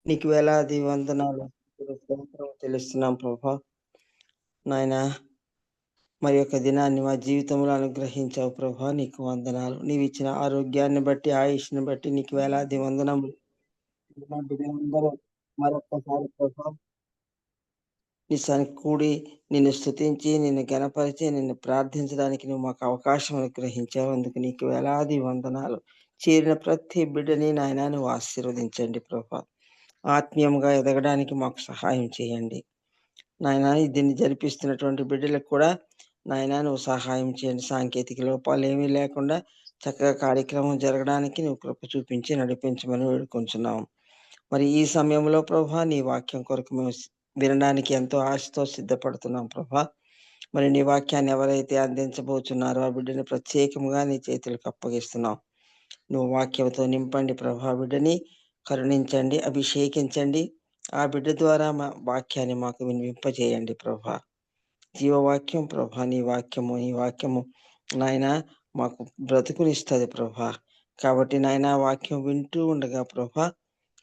నీకు వేలాది వందనాలు. స్తోత్రం చెల్లిస్తున్నాం ప్రభా. నాయనా, మరి యొక్క దినాన్ని మా జీవితంలో అనుగ్రహించావు ప్రభా. నీకు వందనాలు. నీవిచ్చిన ఆరోగ్యాన్ని బట్టి, ఆయుష్‌ని బట్టి నీకు వేలాది వందనములు. మా బిడ్డలందరూ మరొక్కసారి ప్రభా నీ కూడి నిన్ను స్తుతించి, నిన్ను ఘనపరిచి, నిన్ను ప్రార్థించడానికి నువ్వు మాకు అవకాశం అనుగ్రహించావు. అందుకు నీకు వేలాది వందనాలు. చేరిన ప్రతి బిడ్డని నాయనా నువ్వు ఆశీర్వదించండి ప్రభా. ఆత్మీయంగా ఎదగడానికి మాకు సహాయం చేయండి. నాయనా దీన్ని జరిపిస్తున్నటువంటి బిడ్డలకు కూడా నాయనా నువ్వు సహాయం చేయండి. సాంకేతిక లోపాలేమీ లేకుండా చక్కగా కార్యక్రమం జరగడానికి నువ్వు కృప చూపించి నడిపించమని వేడుకొంచున్నాము. మరి ఈ సమయంలో ప్రభా నీ వాక్యం కొరకు మేము వినడానికి ఎంతో ఆశతో సిద్ధపడుతున్నాం ప్రభా. మరి నీ వాక్యాన్ని ఎవరైతే అందించబోతున్నారో ఆ బిడ్డని ప్రత్యేకంగా నీ చేతులకు అప్పగిస్తున్నాం. నువ్వు వాక్యంతో నింపండి ప్రభా. బిడ్డని కరుణించండి, అభిషేకించండి. ఆ బిడ్డ ద్వారా మా వాక్యాన్ని మాకు వినిపింపజేయండి ప్రభా. జీవవాక్యం ప్రభా. నీ వాక్యము నాయనా మాకు బ్రతుకునిస్తది ప్రభా. కాబట్టి నాయనా వాక్యం వింటూ ఉండగా ప్రభా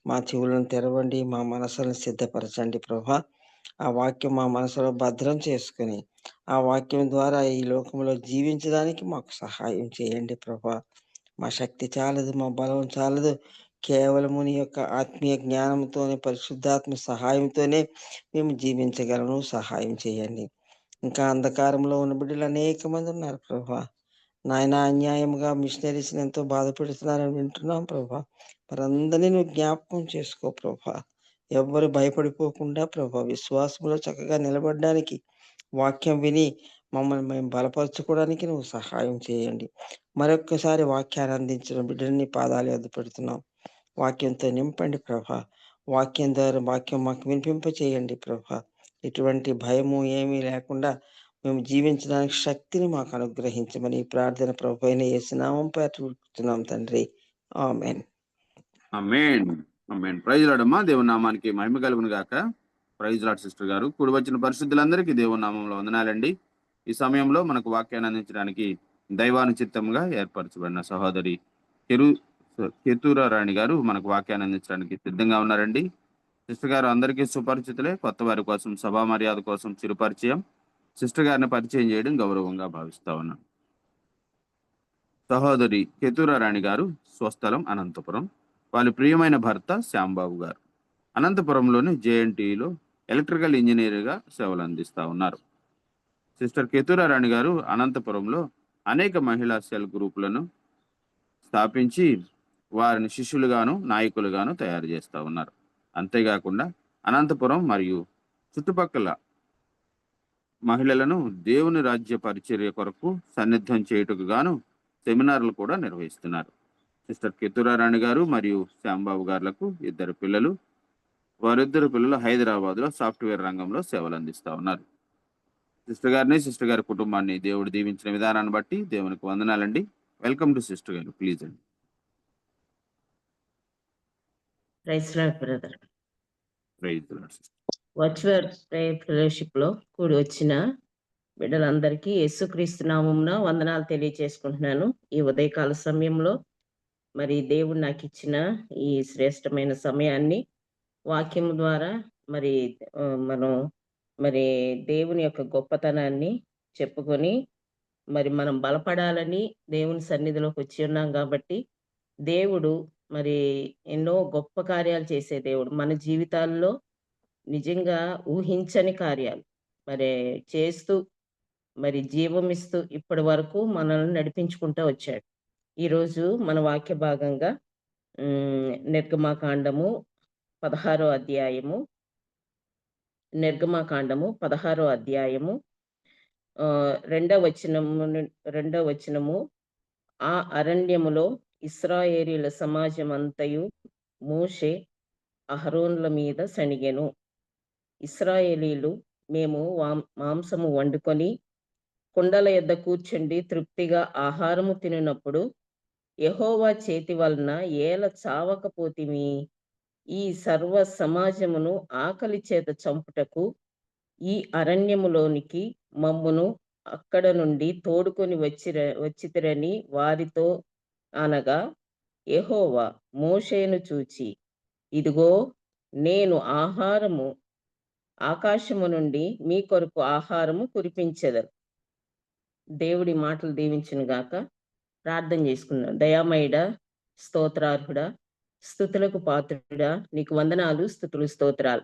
మా చెవులను తెరవండి, మా మనసులను సిద్ధపరచండి ప్రభా. ఆ వాక్యం మా మనసులో భద్రం చేసుకొని, ఆ వాక్యం ద్వారా ఈ లోకంలో జీవించడానికి మాకు సహాయం చేయండి ప్రభా. మా శక్తి చాలదు, మా బలం చాలదు. కేవలము నీ యొక్క ఆత్మీయ జ్ఞానంతోనే, పరిశుద్ధాత్మ సహాయంతోనే మేము జీవించగలను. సహాయం చేయండి. ఇంకా అంధకారంలో ఉన్న బిడ్డలు అనేకమంది ఉన్నారు ప్రభా. నాయనా అన్యాయంగా మిషనరీస్‌ని ఎంతో బాధపెడుతున్నారని వింటున్నాం ప్రభా. వారందరినీ నువ్వు జ్ఞాపకం చేసుకో ప్రభా. ఎవ్వరు భయపడిపోకుండా ప్రభా విశ్వాసంలో చక్కగా నిలబడడానికి, వాక్యం విని మమ్మల్ని మేము బలపరుచుకోవడానికి నువ్వు సహాయం చేయండి. మరొక్కసారి వాక్యాన్ని అందించిన బిడ్డని నీ పాదాల యొద్ద పెడుతున్నాం. వాక్యంతో నింపండి ప్రభా. వాక్యం ద్వారా వాక్యం మాకు వినిపింపచేయండి ప్రభా. ఎటువంటి భయము ఏమీ లేకుండా మేము జీవించడానికి శక్తిని మాకు అనుగ్రహించమని ఈ ప్రార్థన ప్రభువైన యేసు నామం పేరట వేడుకుంటున్నాం తండ్రి. ఆమేన్. ఆమేన్. ఆమేన్. ప్రైజ్ లార్డ్ అమ్మా. దేవుని నామానికి మహిమ కలుగును గాక. ప్రైజ్ లార్డ్ సిస్టర్ గారు. కూడి వచ్చిన పరిశుద్ధులందరికీ దేవుని నామంలో వందనాలండి. ఈ సమయంలో మనకు వాక్యాన్ని అందించడానికి దైవానుచిత్తంగా ఏర్పరచబడిన సహోదరి కేతూరా రాణి గారు మనకు వాక్యాన్ని అందించడానికి సిద్ధంగా ఉన్నారండి. సిస్టర్ గారు అందరికీ సుపరిచితులే. కొత్త వారి కోసం సభా మర్యాద కోసం చిరుపరిచయం. సిస్టర్ గారిని పరిచయం చేయడం గౌరవంగా భావిస్తా ఉన్నాను. సహోదరి కేతూరా రాణి గారు స్వస్థలం అనంతపురం. వాళ్ళ ప్రియమైన భర్త శ్యాంబాబు గారు అనంతపురంలోని జేఎన్టీలో ఎలక్ట్రికల్ ఇంజనీర్గా సేవలు అందిస్తా ఉన్నారు. సిస్టర్ కేతూరా రాణి గారు అనంతపురంలో అనేక మహిళా సెల్ గ్రూపులను స్థాపించి వారిని శిష్యులుగాను నాయకులుగాను తయారు చేస్తూ ఉన్నారు. అంతేకాకుండా అనంతపురం మరియు చుట్టుపక్కల మహిళలను దేవుని రాజ్య పరిచర్య కొరకు సన్నిద్ధం చేయుటకు గాను సెమినార్లు కూడా నిర్వహిస్తున్నారు. సిస్టర్ కేతూరా రాణి గారు మరియు శ్యాంబాబు గారులకు ఇద్దరు పిల్లలు. వారిద్దరు పిల్లలు హైదరాబాద్లో సాఫ్ట్వేర్ రంగంలో సేవలు అందిస్తూ ఉన్నారు. సిస్టర్ గారిని, సిస్టర్ గారి కుటుంబాన్ని దేవుడు దీవించిన విధానాన్ని బట్టి దేవునికి వందనాలండి. వెల్కమ్ టు సిస్టర్ గారు, ప్లీజ్ అండి. Praise Lord brother. Praise Lord sister. Virtual prayer fellowship లో కూడి వచ్చిన బిడ్డలందరికీ యేసుక్రీస్తు నామమున వందనాలు తెలియజేసుకుంటున్నాను. ఈ ఉదయకాల సమయంలో మరి దేవుడు నాకు ఇచ్చిన ఈ శ్రేష్టమైన సమయాన్ని వాక్యం ద్వారా మరి మనం మరి దేవుని యొక్క గొప్పతనాన్ని చెప్పుకొని మరి మనం బలపడాలని దేవుని సన్నిధిలోకి వచ్చి ఉన్నాం కాబట్టి దేవుడు మరి ఎన్నో గొప్ప కార్యాలు చేసే దేవుడు మన జీవితాల్లో నిజంగా ఊహించని కార్యాలు మరి చేస్తూ మరి జీవమిస్తూ ఇప్పటి వరకు మనల్ని నడిపించుకుంటూ వచ్చాడు. ఈరోజు మన వాక్య భాగంగా నిర్గమాకాండము 16వ అధ్యాయము నిర్గమాకాండము 16వ అధ్యాయము 2వ వచనము ఆ అరణ్యములో ఇశ్రాయేలీల సమాజం అంతయు మోషే అహరోన్ల మీద సణిగెను. ఇశ్రాయేలీలు మేము మాంసము వండుకొని కుండల యొద్ద కూర్చుండి తృప్తిగా ఆహారము తినినప్పుడు యెహోవా చేతి వలన ఏల చావకపోతిమి. ఈ సర్వ సమాజమును ఆకలి చేత చంపుటకు ఈ అరణ్యములోనికి మమ్మును అక్కడ నుండి తోడుకొని వచ్చితిరని వారితో అనగా యెహోవా మోషేను చూచి, ఇదిగో నేను ఆకాశము నుండి మీ కొరకు ఆహారము కురిపించెదను. దేవుడి మాటలు దీవించును గాక. ప్రార్థన చేసుకుందాం. దయామయుడా, స్తోత్రార్హుడా, స్తుతులకు పాత్రుడా, నీకు వందనాలు, స్తుతులు, స్తోత్రాలు.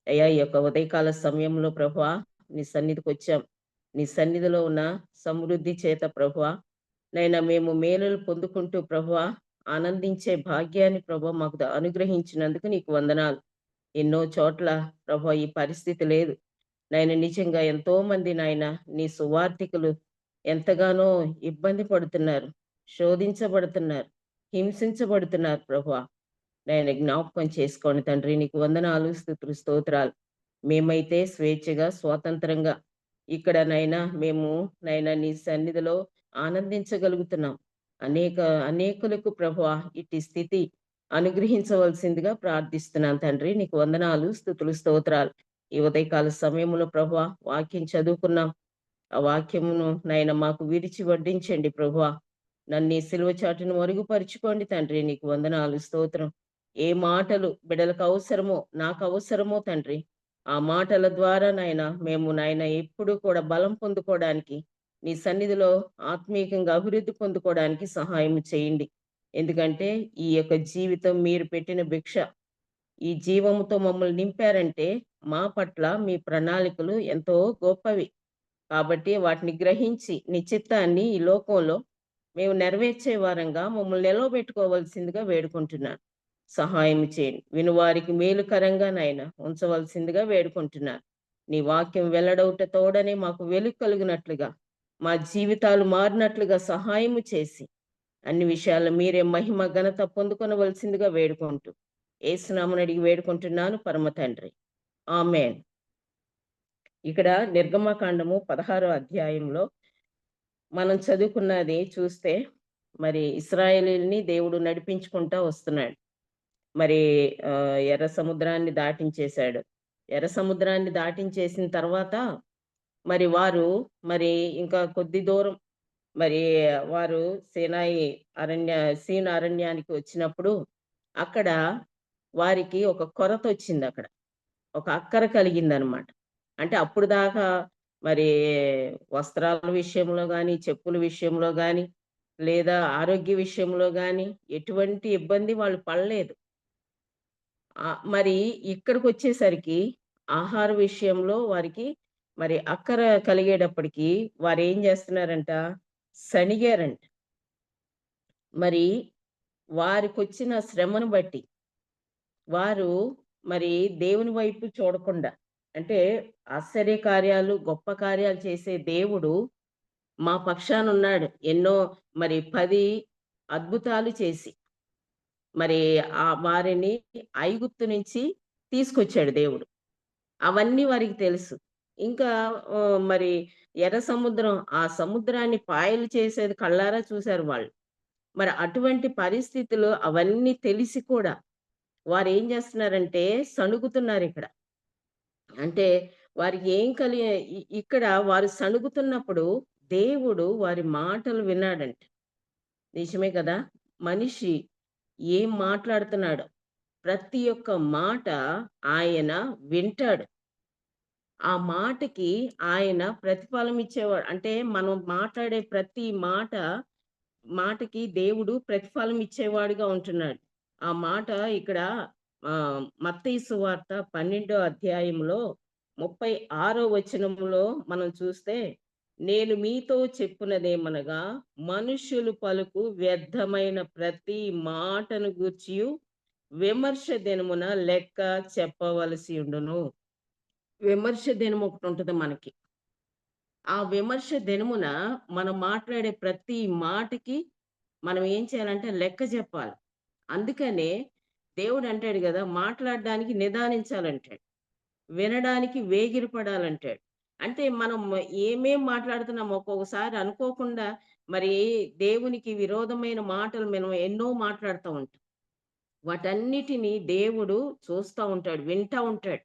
అయ్యా, ఈ యొక్క ఉదయకాల సమయంలో ప్రభువా నీ సన్నిధికి వచ్చాం. నీ సన్నిధిలో ఉన్న సమృద్ధి చేత ప్రభువా నైనా మేము మేలులు పొందుకుంటూ ప్రభువా ఆనందించే భాగ్యాన్ని ప్రభువా మాకు అనుగ్రహించినందుకు నీకు వందనాలు. ఎన్నో చోట్ల ప్రభువా ఈ పరిస్థితి లేదు. నాయన నిజంగా ఎంతో మంది నాయన నీ సువార్థికులు ఎంతగానో ఇబ్బంది పడుతున్నారు, శోధించబడుతున్నారు, హింసించబడుతున్నారు ప్రభువా. నాయన జ్ఞాపకం చేసుకోండి తండ్రి. నీకు వందనాలు, స్తుతులు, స్తోత్రాలు. మేమైతే స్వేచ్ఛగా స్వాతంత్రంగా ఇక్కడ మేము నైనా నీ సన్నిధిలో ఆనందించగలుగుతున్నాం. అనేకులకు ప్రభువా ఇట్టి స్థితి అనుగ్రహించవలసిందిగా ప్రార్థిస్తున్నాను తండ్రి. నీకు వందనాలు, స్తుతులు, స్తోత్రాలు. ఈ ఉదయకాల సమయంలో ప్రభువా వాక్యం చదువుకున్నాం. ఆ వాక్యమును నాయన మాకు విరిచి వడ్డించండి ప్రభువా. నన్ను ఈ సిలువ చాటును మరుగుపరుచుకోండి తండ్రి. నీకు వందనాలు, స్తోత్రం. ఏ మాటలు బిడ్డలకు అవసరమో, నాకు అవసరమో తండ్రి, ఆ మాటల ద్వారా మేము ఎప్పుడు కూడా బలం పొందుకోవడానికి, నీ సన్నిధిలో ఆత్మీయంగా అభివృద్ధి పొందుకోవడానికి సహాయం చేయండి. ఎందుకంటే ఈ యొక్క జీవితం మీరు పెట్టిన భిక్ష. ఈ జీవముతో మమ్మల్ని నింపారంటే మా పట్ల మీ ప్రణాళికలు ఎంతో గొప్పవి. కాబట్టి వాటిని గ్రహించి నీ చిత్తాన్ని ఈ లోకంలో మేము నెరవేర్చే వారంగా మమ్మల్ని నిలవబెట్టుకోవాల్సిందిగా వేడుకుంటున్నాను. సహాయం చేయండి. వినువారికి మేలుకరంగా ఉంచవలసిందిగా వేడుకుంటున్నాను. నీ వాక్యం వెల్లడవుట తోడనే మాకు వెలుగు కలిగినట్లుగా, మా జీవితాలు మారినట్లుగా సహాయము చేసి అన్ని విషయాల్లో మీరే మహిమ ఘనత పొందుకొనవలసిందిగా వేడుకుంటూ యేసునామమున అడిగి వేడుకుంటున్నాను పరమ తండ్రి. ఆమేన్. ఇక్కడ నిర్గమకాండము 16వ అధ్యాయంలో మనం చదువుకున్నది చూస్తే మరి ఇశ్రాయేలీయుల్ని దేవుడు నడిపించుకుంటా వస్తున్నాడు. మరి ఎర్ర సముద్రాన్ని దాటించేశాడు. ఎర్ర సముద్రాన్ని దాటించేసిన తర్వాత మరి వారు మరి ఇంకా కొద్ది దూరం మరి వారు సీను అరణ్యానికి వచ్చినప్పుడు అక్కడ వారికి ఒక కొరత వచ్చింది. అక్కడ ఒక అక్కర కలిగిందనమాట. అంటే అప్పుడు దాకా మరి వస్త్రాల విషయంలో గాని, చెప్పుల విషయంలో గాని, లేదా ఆరోగ్య విషయంలో గాని ఎటువంటి ఇబ్బంది వాళ్ళు పడలేదు. మరి ఇక్కడికొచ్చేసరికి ఆహార విషయంలో వారికి మరి అక్కర కలిగేటప్పటికి వారేం చేస్తున్నారంట, సణిగారంట. మరి వారికొచ్చిన శ్రమను బట్టి వారు మరి దేవుని వైపు చూడకుండా, అంటే ఆశ్చర్య కార్యాలు, గొప్ప కార్యాలు చేసే దేవుడు మా పక్షానున్నాడు. ఎన్నో మరి 10 అద్భుతాలు చేసి మరి వారిని ఐగుప్తు నుంచి తీసుకొచ్చాడు దేవుడు. అవన్నీ వారికి తెలుసు. ఇంకా మరి ఎర్ర సముద్రం, ఆ సముద్రాన్ని పాయలు చేసేది కళ్ళారా చూశారు వాళ్ళు. మరి అటువంటి పరిస్థితులు అవన్నీ తెలిసి కూడా వారేం చేస్తున్నారంటే సణుగుతున్నారిక్కడ. అంటే వారికి ఏం ఇక్కడ వారు సణుగుతున్నప్పుడు దేవుడు వారి మాటలు విన్నాడంట. నిజమే కదా! మనిషి ఏం మాట్లాడుతున్నాడో ప్రతి ఒక్క మాట ఆయన వింటాడు. ఆ మాటకి ఆయన ప్రతిఫలం ఇచ్చేవాడు. అంటే మనం మాట్లాడే ప్రతి మాటకి దేవుడు ప్రతిఫలం ఇచ్చేవాడుగా ఉంటున్నాడు. ఆ మాట ఇక్కడ మత్తయి సువార్త 12వ అధ్యాయంలో 36వ వచనంలో మనం చూస్తే, నేను మీతో చెప్పునదేమనగా మనుష్యులు పలుకు వ్యర్థమైన ప్రతి మాటను గూర్చియు విమర్శ దినమున లెక్క చెప్పవలసి ఉండును. విమర్శ దినం ఒకటి ఉంటుంది మనకి. ఆ విమర్శ దినమున మనం మాట్లాడే ప్రతి మాటకి మనం ఏం చేయాలంటే లెక్క చెప్పాలి. అందుకనే దేవుడు అంటాడు కదా, మాట్లాడడానికి నిదానించాలంటాడు, వినడానికి వేగిరపడాలంటాడు. అంటే మనం ఏమేం మాట్లాడుతున్నాం ఒక్కొక్కసారి అనుకోకుండా మరి దేవునికి విరోధమైన మాటలు మనం ఎన్నో మాట్లాడుతూ ఉంటాం. వాటన్నిటిని దేవుడు చూస్తూ ఉంటాడు, వింటా ఉంటాడు.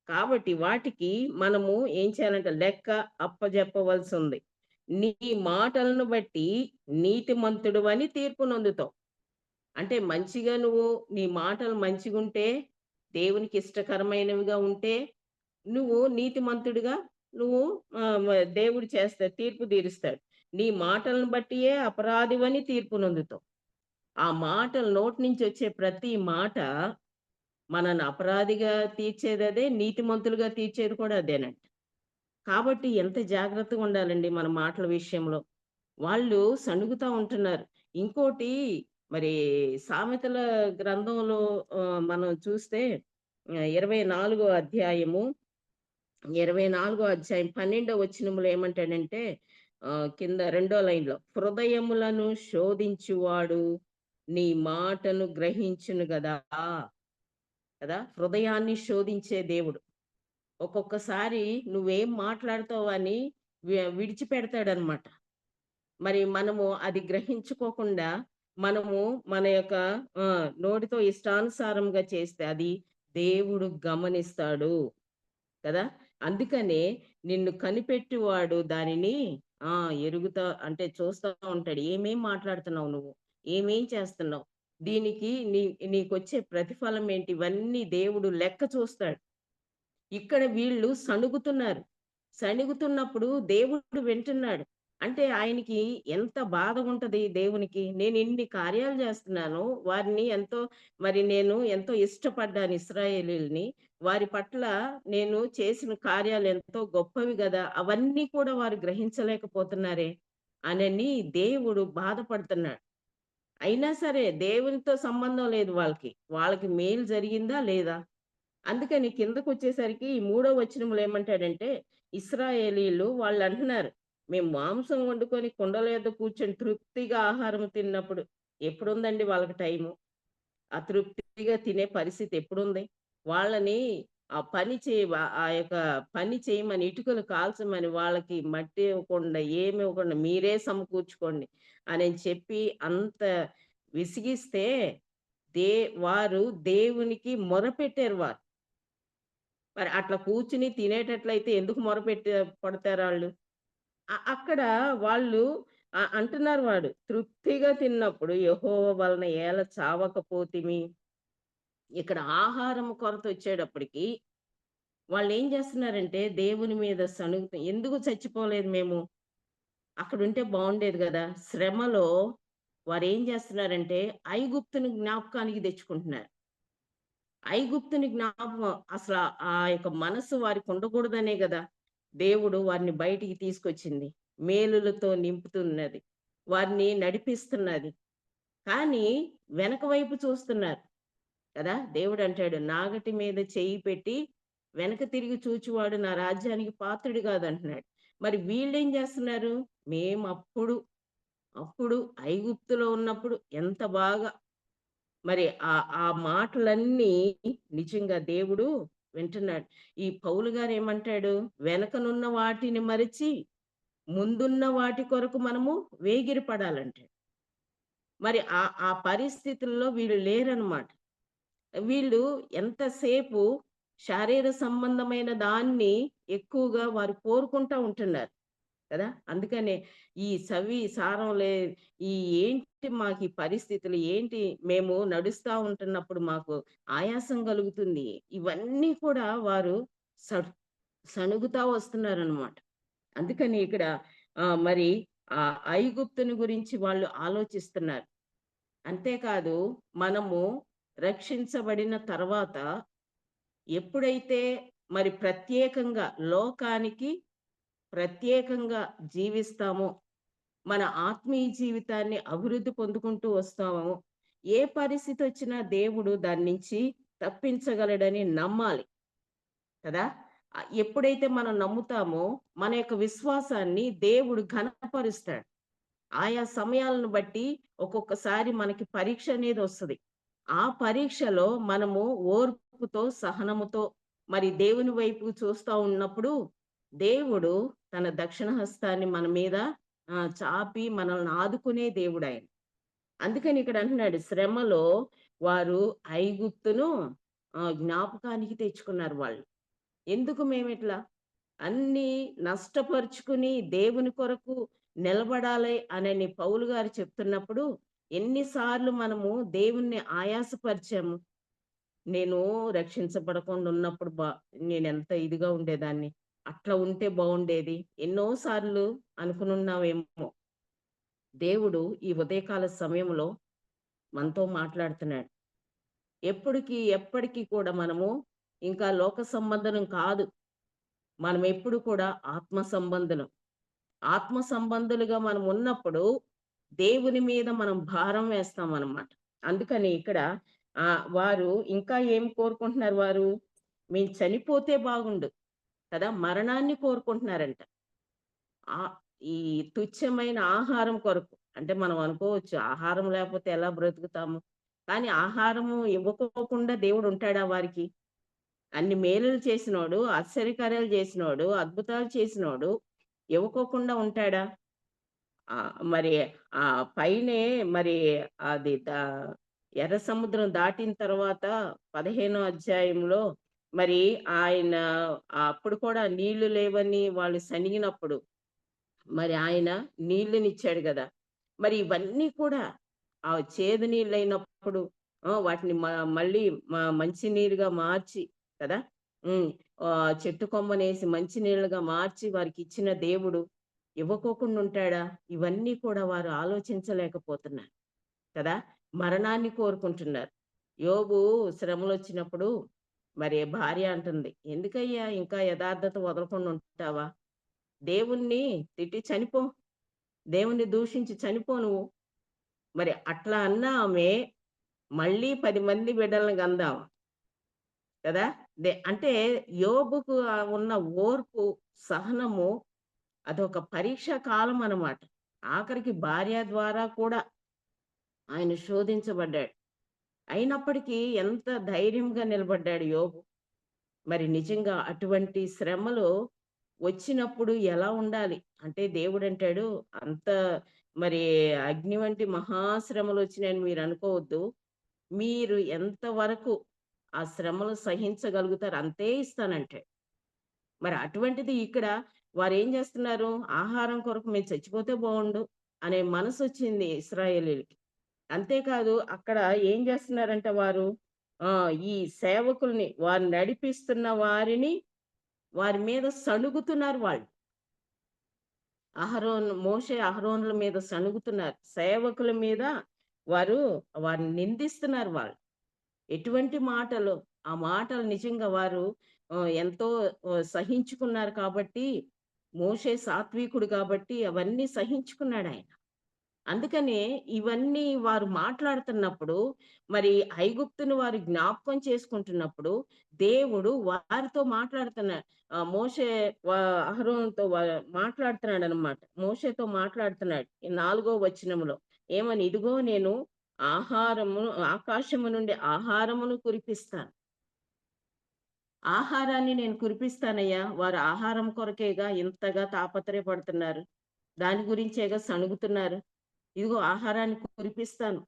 కాబట్టి వాటికి మనము ఏం చేయాలంటే లెక్క అప్పజెప్పవలసి ఉంది. నీ మాటలను బట్టి నీతిమంతుడు అని తీర్పు నొందుతావు. అంటే మంచిగా నీ మాటలు మంచిగుంటే దేవునికి ఇష్టకరమైనవిగా ఉంటే నువ్వు నీతిమంతుడిగా నువ్వు దేవుడు తీర్పు తీరుస్తాడు. నీ మాటలను బట్టియే అపరాధివని తీర్పు నొందుతావు. ఆ మాటలు నోటి నుంచి వచ్చే ప్రతి మాట మనల్ని అపరాధిగా తీర్చేదదే, నీతిమంతులుగా తీర్చేది కూడా అదేనంట. కాబట్టి ఎంత జాగ్రత్తగా ఉండాలండి మన మాటల విషయంలో. వాళ్ళు సణుగుతా ఉంటున్నారు. ఇంకోటి మరి సామెతల గ్రంథంలో మనం చూస్తే 24 అధ్యాయము 12వ వచనంలో ఏమంటాడంటే కింద రెండో లైన్‌లో, హృదయములను శోధించువాడు నీ మాటను గ్రహించును గదా! కదా! హృదయాన్ని శోధించే దేవుడు. ఒక్కొక్కసారి నువ్వేం మాట్లాడతావు అని విడిచిపెడతాడనమాట. మరి మనము అది గ్రహించుకోకుండా మనము మన యొక్క నోటితో ఇష్టానుసారంగా చేస్తే అది దేవుడు గమనిస్తాడు కదా! అందుకనే నిన్ను కనిపెట్టువాడు దానిని ఆ! ఎరుగుతా అంటే చూస్తా ఉంటాడు. ఏమేం మాట్లాడుతున్నావు నువ్వు? ఏమేం చేస్తున్నావు? దీనికి నీకొచ్చే ప్రతిఫలం ఏంటి? ఇవన్నీ దేవుడు లెక్క చూస్తాడు. ఇక్కడ వీళ్ళు సణుగుతున్నారు. సణుగుతున్నప్పుడు దేవుడు వింటున్నాడు. అంటే ఆయనకి ఎంత బాధగుంటది దేవునికి. నేను ఇన్ని కార్యాలు చేస్తున్నాను. వారిని నేను ఎంతో ఇష్టపడ్డాను ఇశ్రాయేలీయుల్ని. వారి పట్ల నేను చేసిన కార్యాలు ఎంతో గొప్పవి గదా! అవన్నీ కూడా వారు గ్రహించలేకపోతున్నారే అనని దేవుడు బాధపడుతున్నాడు. అయినా సరే దేవునితో సంబంధం లేదు వాళ్ళకి. వాళ్ళకి మేలు జరిగిందా లేదా? అందుకని కిందకొచ్చేసరికి ఈ 3వ వచనంలో ఏమంటాడంటే, ఇశ్రాయేలీయులు వాళ్ళంటున్నారు, మేము మాంసం వండుకొని కుండల యొద్ద కూర్చొని తృప్తిగా ఆహారం తిన్నప్పుడు ఎప్పుడుందండి వాళ్ళకి టైము? ఆ తృప్తిగా తినే పరిస్థితి ఎప్పుడుంది? వాళ్ళని ఆ పని ఆ యొక్క పని చేయమని, ఇటుకలు కాల్చమని వాళ్ళకి మట్టి ఇవ్వకుండా, ఏమి ఇవ్వకుండా మీరే సమకూర్చుకోండి అనని చెప్పి అంత విసిగిస్తే దే వారు దేవునికి మొరపెట్టారు వారు. మరి అట్లా కూర్చుని తినేటట్లయితే ఎందుకు పడతారాళ్ళు? అక్కడ వాళ్ళు అంటున్నారు వాడు, తృప్తిగా తిన్నప్పుడు యెహోవా వలన ఏల చావకపోతిమి. ఇక్కడ ఆహారం కొరతొచ్చేటప్పటికి వాళ్ళేం చేస్తున్నారంటే దేవుని మీద ఎందుకు చచ్చిపోలేదు మేము? అక్కడుంటే బావుండేది గదా! శ్రమలో వారేం చేస్తున్నారంటే ఐగుప్తుని జ్ఞాపకానికి తెచ్చుకుంటున్నారు. ఐగుప్తుని జ్ఞాపకం ఆ యొక్క మనస్సు వారికి ఉండకూడదనే గదా! దేవుడు వారిని బయటికి తీసుకొచ్చింది. మేలులతో నింపుతున్నది. వారిని నడిపిస్తున్నది. కానీ వెనక వైపు చూస్తున్నారు కదా! దేవుడంటాడు, "నాగటి మీద చెయ్యి పెట్టి వెనక తిరిగి చూచువాడు నా రాజ్యానికి పాత్రుడు కాదంటున్నాడు." మరి వీళ్ళేం చేస్తున్నారు? మేమప్పుడు అప్పుడు ఐగుప్తులో ఉన్నప్పుడు ఎంత బాగా మరి ఆ మాటలన్నీ నిజంగా దేవుడు వింటున్నాడు. ఈ పౌలు గారు ఏమంటాడు? వెనకనున్న వాటిని మరిచి ముందున్న వాటి కొరకు మనము వేగిరి పడాలంటాడు. మరి ఆ పరిస్థితుల్లో వీళ్ళు లేరనమాట. వీళ్ళు ఎంతసేపు శారీర సంబంధమైన దాన్ని ఎక్కువగా వారు కోరుకుంటా ఉంటున్నారు కదా! అందుకనే ఈ సారం ఈ ఏంటి మాకు ఈ పరిస్థితులు ఏంటి? మేము నడుస్తా ఉంటున్నప్పుడు మాకు ఆయాసం కలుగుతుంది. ఇవన్నీ కూడా వారు సణు సణుగుతా వస్తున్నారనమాట. అందుకని ఇక్కడ మరి ఆ ఐగుప్తుని గురించి వాళ్ళు ఆలోచిస్తున్నారు. అంతేకాదు మనము రక్షించబడిన తర్వాత ఎప్పుడైతే మరి ప్రత్యేకంగా లోకానికి ప్రత్యేకంగా జీవిస్తామో, మన ఆత్మీయ జీవితాన్ని అభివృద్ధి పొందుకుంటూ వస్తామో, ఏ పరిస్థితి వచ్చినా దేవుడు దాని నుంచి తప్పించగలడని నమ్మాలి కదా! ఎప్పుడైతే మనం నమ్ముతామో మన యొక్క విశ్వాసాన్ని దేవుడు ఘనపరుస్తాడు. ఆయా సమయాలను బట్టి ఒక్కొక్కసారి మనకి పరీక్ష అనేది వస్తది. ఆ పరీక్షలో మనము ఓర్పుతో, సహనముతో మరి దేవుని వైపు చూస్తా ఉన్నప్పుడు దేవుడు తన దక్షిణ హస్తాన్ని మన మీద చాపి మనల్ని ఆదుకునే దేవుడాయన. అందుకని ఇక్కడ అంటున్నాడు, శ్రమలో వారు ఐగుప్తును జ్ఞాపకానికి తెచ్చుకున్నారు వాళ్ళు. ఎందుకు మేమిట్లా అన్నీ నష్టపరుచుకుని దేవుని కొరకు నిలబడాలి అనని పౌలు గారు చెప్తున్నప్పుడు ఎన్నిసార్లు మనము దేవుణ్ణి ఆయాసపరిచాము. నేను రక్షించబడకుండా ఉన్నప్పుడు నేను ఎంత ఇదిగా ఉండేదాన్ని, అట్లా ఉంటే బాగుండేది, ఎన్నో సార్లు అనుకునున్నావేమో. దేవుడు ఈ ఉదయకాల సమయంలో మనతో మాట్లాడుతున్నాడు. ఎప్పటికీ కూడా మనము ఇంకా లోక సంబంధం కాదు. మనం ఎప్పుడు కూడా ఆత్మ సంబంధులం. ఆత్మ సంబంధులుగా మనం ఉన్నప్పుడు దేవుని మీద మనం భారం వేస్తామన్నమాట. అందుకని ఇక్కడ వారు ఇంకా ఏం కోరుకుంటున్నారు వారు? మేము చనిపోతే బాగుండు కదా! మరణాన్ని కోరుకుంటున్నారంట. ఆ ఈ తుచ్చమైన ఆహారం కొరకు. అంటే మనం అనుకోవచ్చు ఆహారం లేకపోతే ఎలా బ్రతుకుతాము? కానీ ఆహారము ఇవ్వకోకుండా దేవుడు ఉంటాడా వారికి? అన్ని మేలులు చేసినోడు, ఆశ్చర్యకార్యాలు చేసినోడు, అద్భుతాలు చేసినోడు ఇవ్వకోకుండా ఉంటాడా? మరి పైనే మరి అది ఎర్ర సముద్రం దాటిన తర్వాత 15వ అధ్యాయంలో మరి ఆయన అప్పుడు కూడా నీళ్లు లేవని వాళ్ళు సణిగినప్పుడు మరి ఆయన నీళ్ళనిచ్చాడు గదా! మరి ఇవన్నీ కూడా ఆ చేదు నీళ్ళైనప్పుడు వాటిని మళ్ళీ మంచి నీరుగా మార్చి కదా! హ్మ్. చెట్టు కొమ్మనేసి మంచి నీళ్ళుగా మార్చి వారికిచ్చిన దేవుడు ఇవ్వకోకుండా ఉంటాడా? ఇవన్నీ కూడా వారు ఆలోచించలేకపోతున్నారు కదా! మరణాన్ని కోరుకుంటున్నారు. యోబు శ్రమలొచ్చినప్పుడు మరి భార్య అంటుంది, "ఎందుకయ్యా ఇంకా యథార్థత వదలకుండా ఉంటావా? దేవుణ్ణి తిట్టి చనిపో. దేవుణ్ణి దూషించి చనిపో నువ్వు." మరి అట్లా అన్న ఆమె మళ్ళీ 10 మంది బిడ్డలను గందాం కదా! అంటే యోబుకు ఉన్న ఓర్పు, సహనము అదొక పరీక్షా కాలం అన్నమాట. ఆఖరికి భార్య ద్వారా కూడా ఆయన శోధించబడ్డాడు. అయినప్పటికీ ఎంత ధైర్యంగా నిలబడ్డాడు యోబు. మరి నిజంగా అటువంటి శ్రమలు వచ్చినప్పుడు ఎలా ఉండాలి? అంటే దేవుడంటాడు అంత మరి అగ్ని వంటి మహాశ్రమలొచ్చినాయని మీరనుకోవద్దు. మీరు ఎంత వరకు ఆ శ్రమలు సహించగలుగుతారో అంతే ఇస్తానంటాడు. మరి అటువంటిది ఇక్కడ వారేం జేస్తున్నారు? ఆహారం కొరకు మేము చచ్చిపోతే బావుండు అనే మనసొచ్చింది ఇశ్రాయేలీయులకి. అంతేకాదు అక్కడ ఏం జేస్తున్నారంట వారు? ఈ సేవకుల్ని వారు నడిపిస్తున్న వారిని వారి మీద సణుగుతున్నారు వాళ్ళు. మోషే, అహరోనుల మీద సణుగుతున్నారు. సేవకుల మీద వారిని నిందిస్తున్నారు వాళ్ళు. ఎటువంటి మాటలు, ఆ మాటలు నిజంగా వారు ఎంతో సహించుకున్నారు కాబట్టి, మోషే సాత్వికుడు కాబట్టి అవన్నీ సహించుకున్నాడాయన. అందుకనే ఇవన్నీ వారు మాట్లాడుతున్నప్పుడు, మరి ఐగుప్తును వారు జ్ఞాపకం చేసుకుంటున్నప్పుడు, దేవుడు వారితో మాట్లాడుతున్నాడు. మోషే అహరోనుతో మాట్లాడుతున్నాడనమాట. మోషేతో మాట్లాడుతున్నాడు. ఈ 4వ వచనంలో ఏమని? "ఇదిగో నేను ఆకాశము నుండి ఆహారమును కురిపిస్తాను. ఆహారాన్ని నేను కురిపిస్తానయ్యా." వారు ఆహారం కొరకేగా ఇంతగా తాపత్రయపడుతున్నారు. దాని గురించేగా సణుగుతున్నారు. ఇదిగో ఆహారాన్ని కురిపిస్తాను.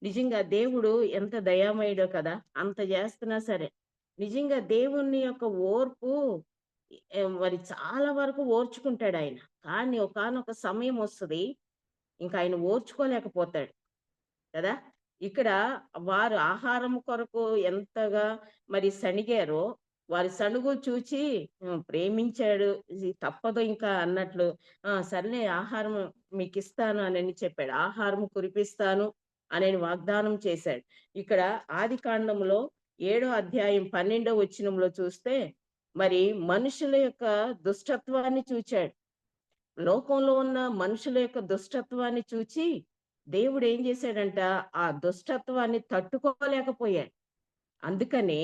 నిజంగా దేవుడు ఎంత దయామయుడో కదా! అంత చేస్తున్నా సరే. నిజంగా దేవుని యొక్క ఓర్పు మరి చాలా వరకు ఓర్చుకుంటాడాయన. కానీ ఒకానొక సమయం వస్తది. ఇంక ఆయన ఓర్చుకోలేకపోతాడు. కదా! ఇక్కడ వారు ఆహారం కొరకు ఎంతగా మరి సణిగారో, వారి సణుగు చూచి ప్రేమించాడు. ఇది తప్పదు ఇంకా అన్నట్లు, సర్లే ఆహారం మీకిస్తాను అనని చెప్పాడు. ఆహారం కురిపిస్తాను అనని వాగ్దానం చేశాడు. ఇక్కడ ఆదికాండంలో 7వ అధ్యాయం 12వ వచనంలో చూస్తే, మరి మనుషుల యొక్క దుష్టత్వాన్ని చూచాడు. లోకంలో ఉన్న మనుషుల యొక్క దుష్టత్వాన్ని చూచి దేవుడేం జేశాడంట, ఆ దుష్టత్వాన్ని తట్టుకోలేకపోయాడు. అందుకనే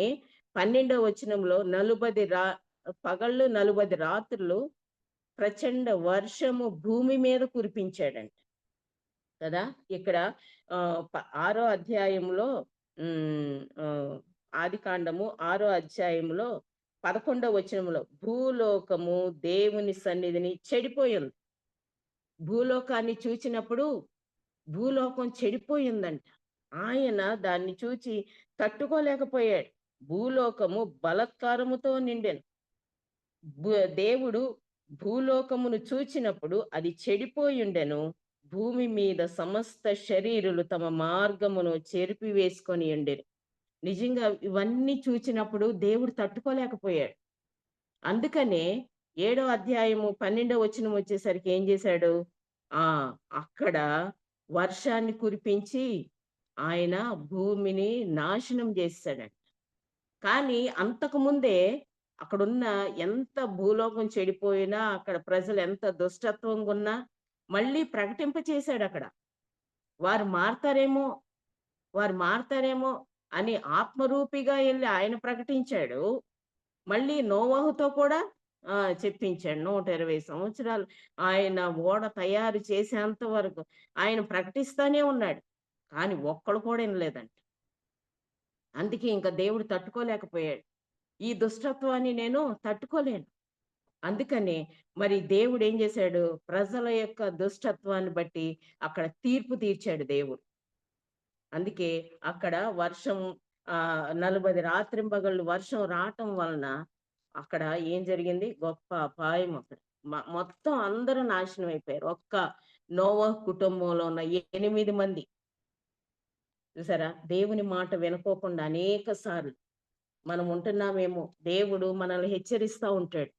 12వ వచనంలో పగళ్ళు 40 రాత్రులు ప్రచండ వర్షము భూమి మీద కురిపించాడంట. కదా! ఇక్కడ 6వ అధ్యాయంలో ఆదికాండము 6వ అధ్యాయంలో 11వ వచనంలో భూలోకము దేవుని సన్నిధిని చెడిపోయింది. భూలోకాన్ని చూచినప్పుడు భూలోకం చెడిపోయిందంట. ఆయన దాన్ని చూచి తట్టుకోలేకపోయాడు. భూలోకము బలాత్కారముతో నిండెను. దేవుడు భూలోకమును చూచినప్పుడు అది చెడిపోయుండెను. భూమి మీద సమస్త శరీరులు తమ మార్గమును చెరిపివేసుకొని ఉండెను. నిజంగా ఇవన్నీ చూచినప్పుడు దేవుడు తట్టుకోలేకపోయాడు. అందుకనే 7వ అధ్యాయము 12వ వచనం వచ్చేసరికి ఏం చేశాడు? ఆ! అక్కడ వర్షాన్ని కురిపించి ఆయన భూమిని నాశనం చేసేసాడంట. కానీ అంతకుముందే అక్కడున్న ఎంత భూలోకం చెడిపోయినా, అక్కడ ప్రజలు ఎంత దుష్టత్వంగున్నా మళ్ళీ ప్రకటింపచేసాడక్కడ. వారు మారతారేమో, వారు మారతారేమో అని ఆత్మరూపిగా ఎళ్లి ఆయన ప్రకటించాడు. మళ్ళీ నోవహుతో కూడా చెప్పించాడు. 120 సంవత్సరాలు ఆయన ఓడ తయారు చేసేంత వరకు ఆయన ప్రకటిస్తానే ఉన్నాడు. కానీ ఒక్కడు కూడా ఇనలేదంట. అందుకే ఇంక దేవుడు తట్టుకోలేకపోయాడు. ఈ దుష్టత్వాన్ని నేను తట్టుకోలేను. అందుకని మరి దేవుడేం జేశాడు? ప్రజల యొక్క దుష్టత్వాన్ని బట్టి అక్కడ తీర్పు తీర్చాడు దేవుడు. అందుకే అక్కడ వర్షం 40 రాత్రింబగళ్ళు వర్షం రాటం వలన అక్కడ ఏం జరిగింది? గొప్ప అపాయం అక్కడ. మొత్తం అందరూ నాశనం అయిపోయారు. ఒక్క నోవహు కుటుంబంలో ఉన్న 8 మంది. చూసారా? దేవుని మాట వినుకోకుండా అనేక సార్లు మనం ఉంటున్నామేమో. దేవుడు మనల్ని హెచ్చరిస్తా ఉంటాడు.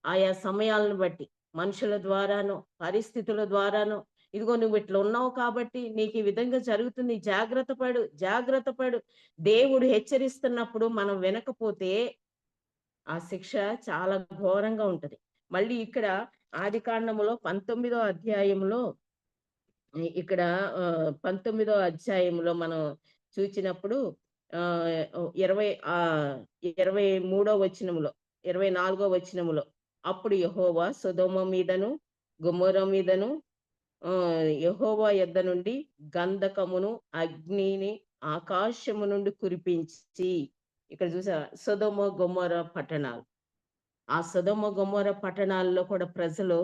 ఆయా సమయాలను బట్టి మనుషుల ద్వారానో, పరిస్థితుల ద్వారానో, ఇదిగో నువ్వు ఇట్లా ఉన్నావు కాబట్టి నీకు ఈ విధంగా జరుగుతుంది. జాగ్రత్త పడు, జాగ్రత్త పడు. దేవుడు హెచ్చరిస్తున్నప్పుడు మనం వినకపోతే ఆ శిక్ష చాలా ఘోరంగా ఉంటది. మళ్ళీ ఇక్కడ ఆదికాండములో 19వ అధ్యాయంలో ఇక్కడ 19వ అధ్యాయంలో మనం చూచినప్పుడు 23వ వచనంలో 24వ వచనంలో అప్పుడు యెహోవా సొదొమ మీదను గొమొర్రా మీదను యెహోవా యొద్ద నుండి గంధకమును అగ్నిని ఆకాశము నుండి కురిపించి, ఇక్కడ చూసావా సొదొమ గొమొర్రా పట్టణాలు. ఆ సొదొమ గొమొర్రా పట్టణాల్లో కూడా ప్రజలు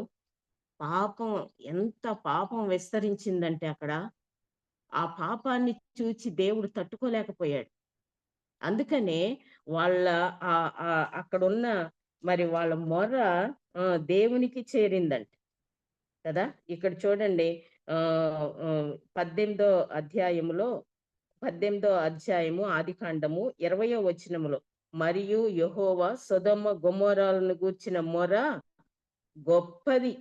పాపం, ఎంత పాపం విస్తరించిందంటే అక్కడ, ఆ పాపాన్ని చూచి దేవుడు తట్టుకోలేకపోయాడు. అందుకనే వాళ్ళ అక్కడున్న మరి వాళ్ళ మొర్ర దేవునికి చేరిందంట కదా! ఇక్కడ చూడండి 18థ్ అధ్యాయములో 18థ్ అధ్యాయము ఆదికాండము 20వ వచనములో, మరియు యెహోవా సొదొమ గొమొర్రాలను గూర్చిన మొర గొప్పది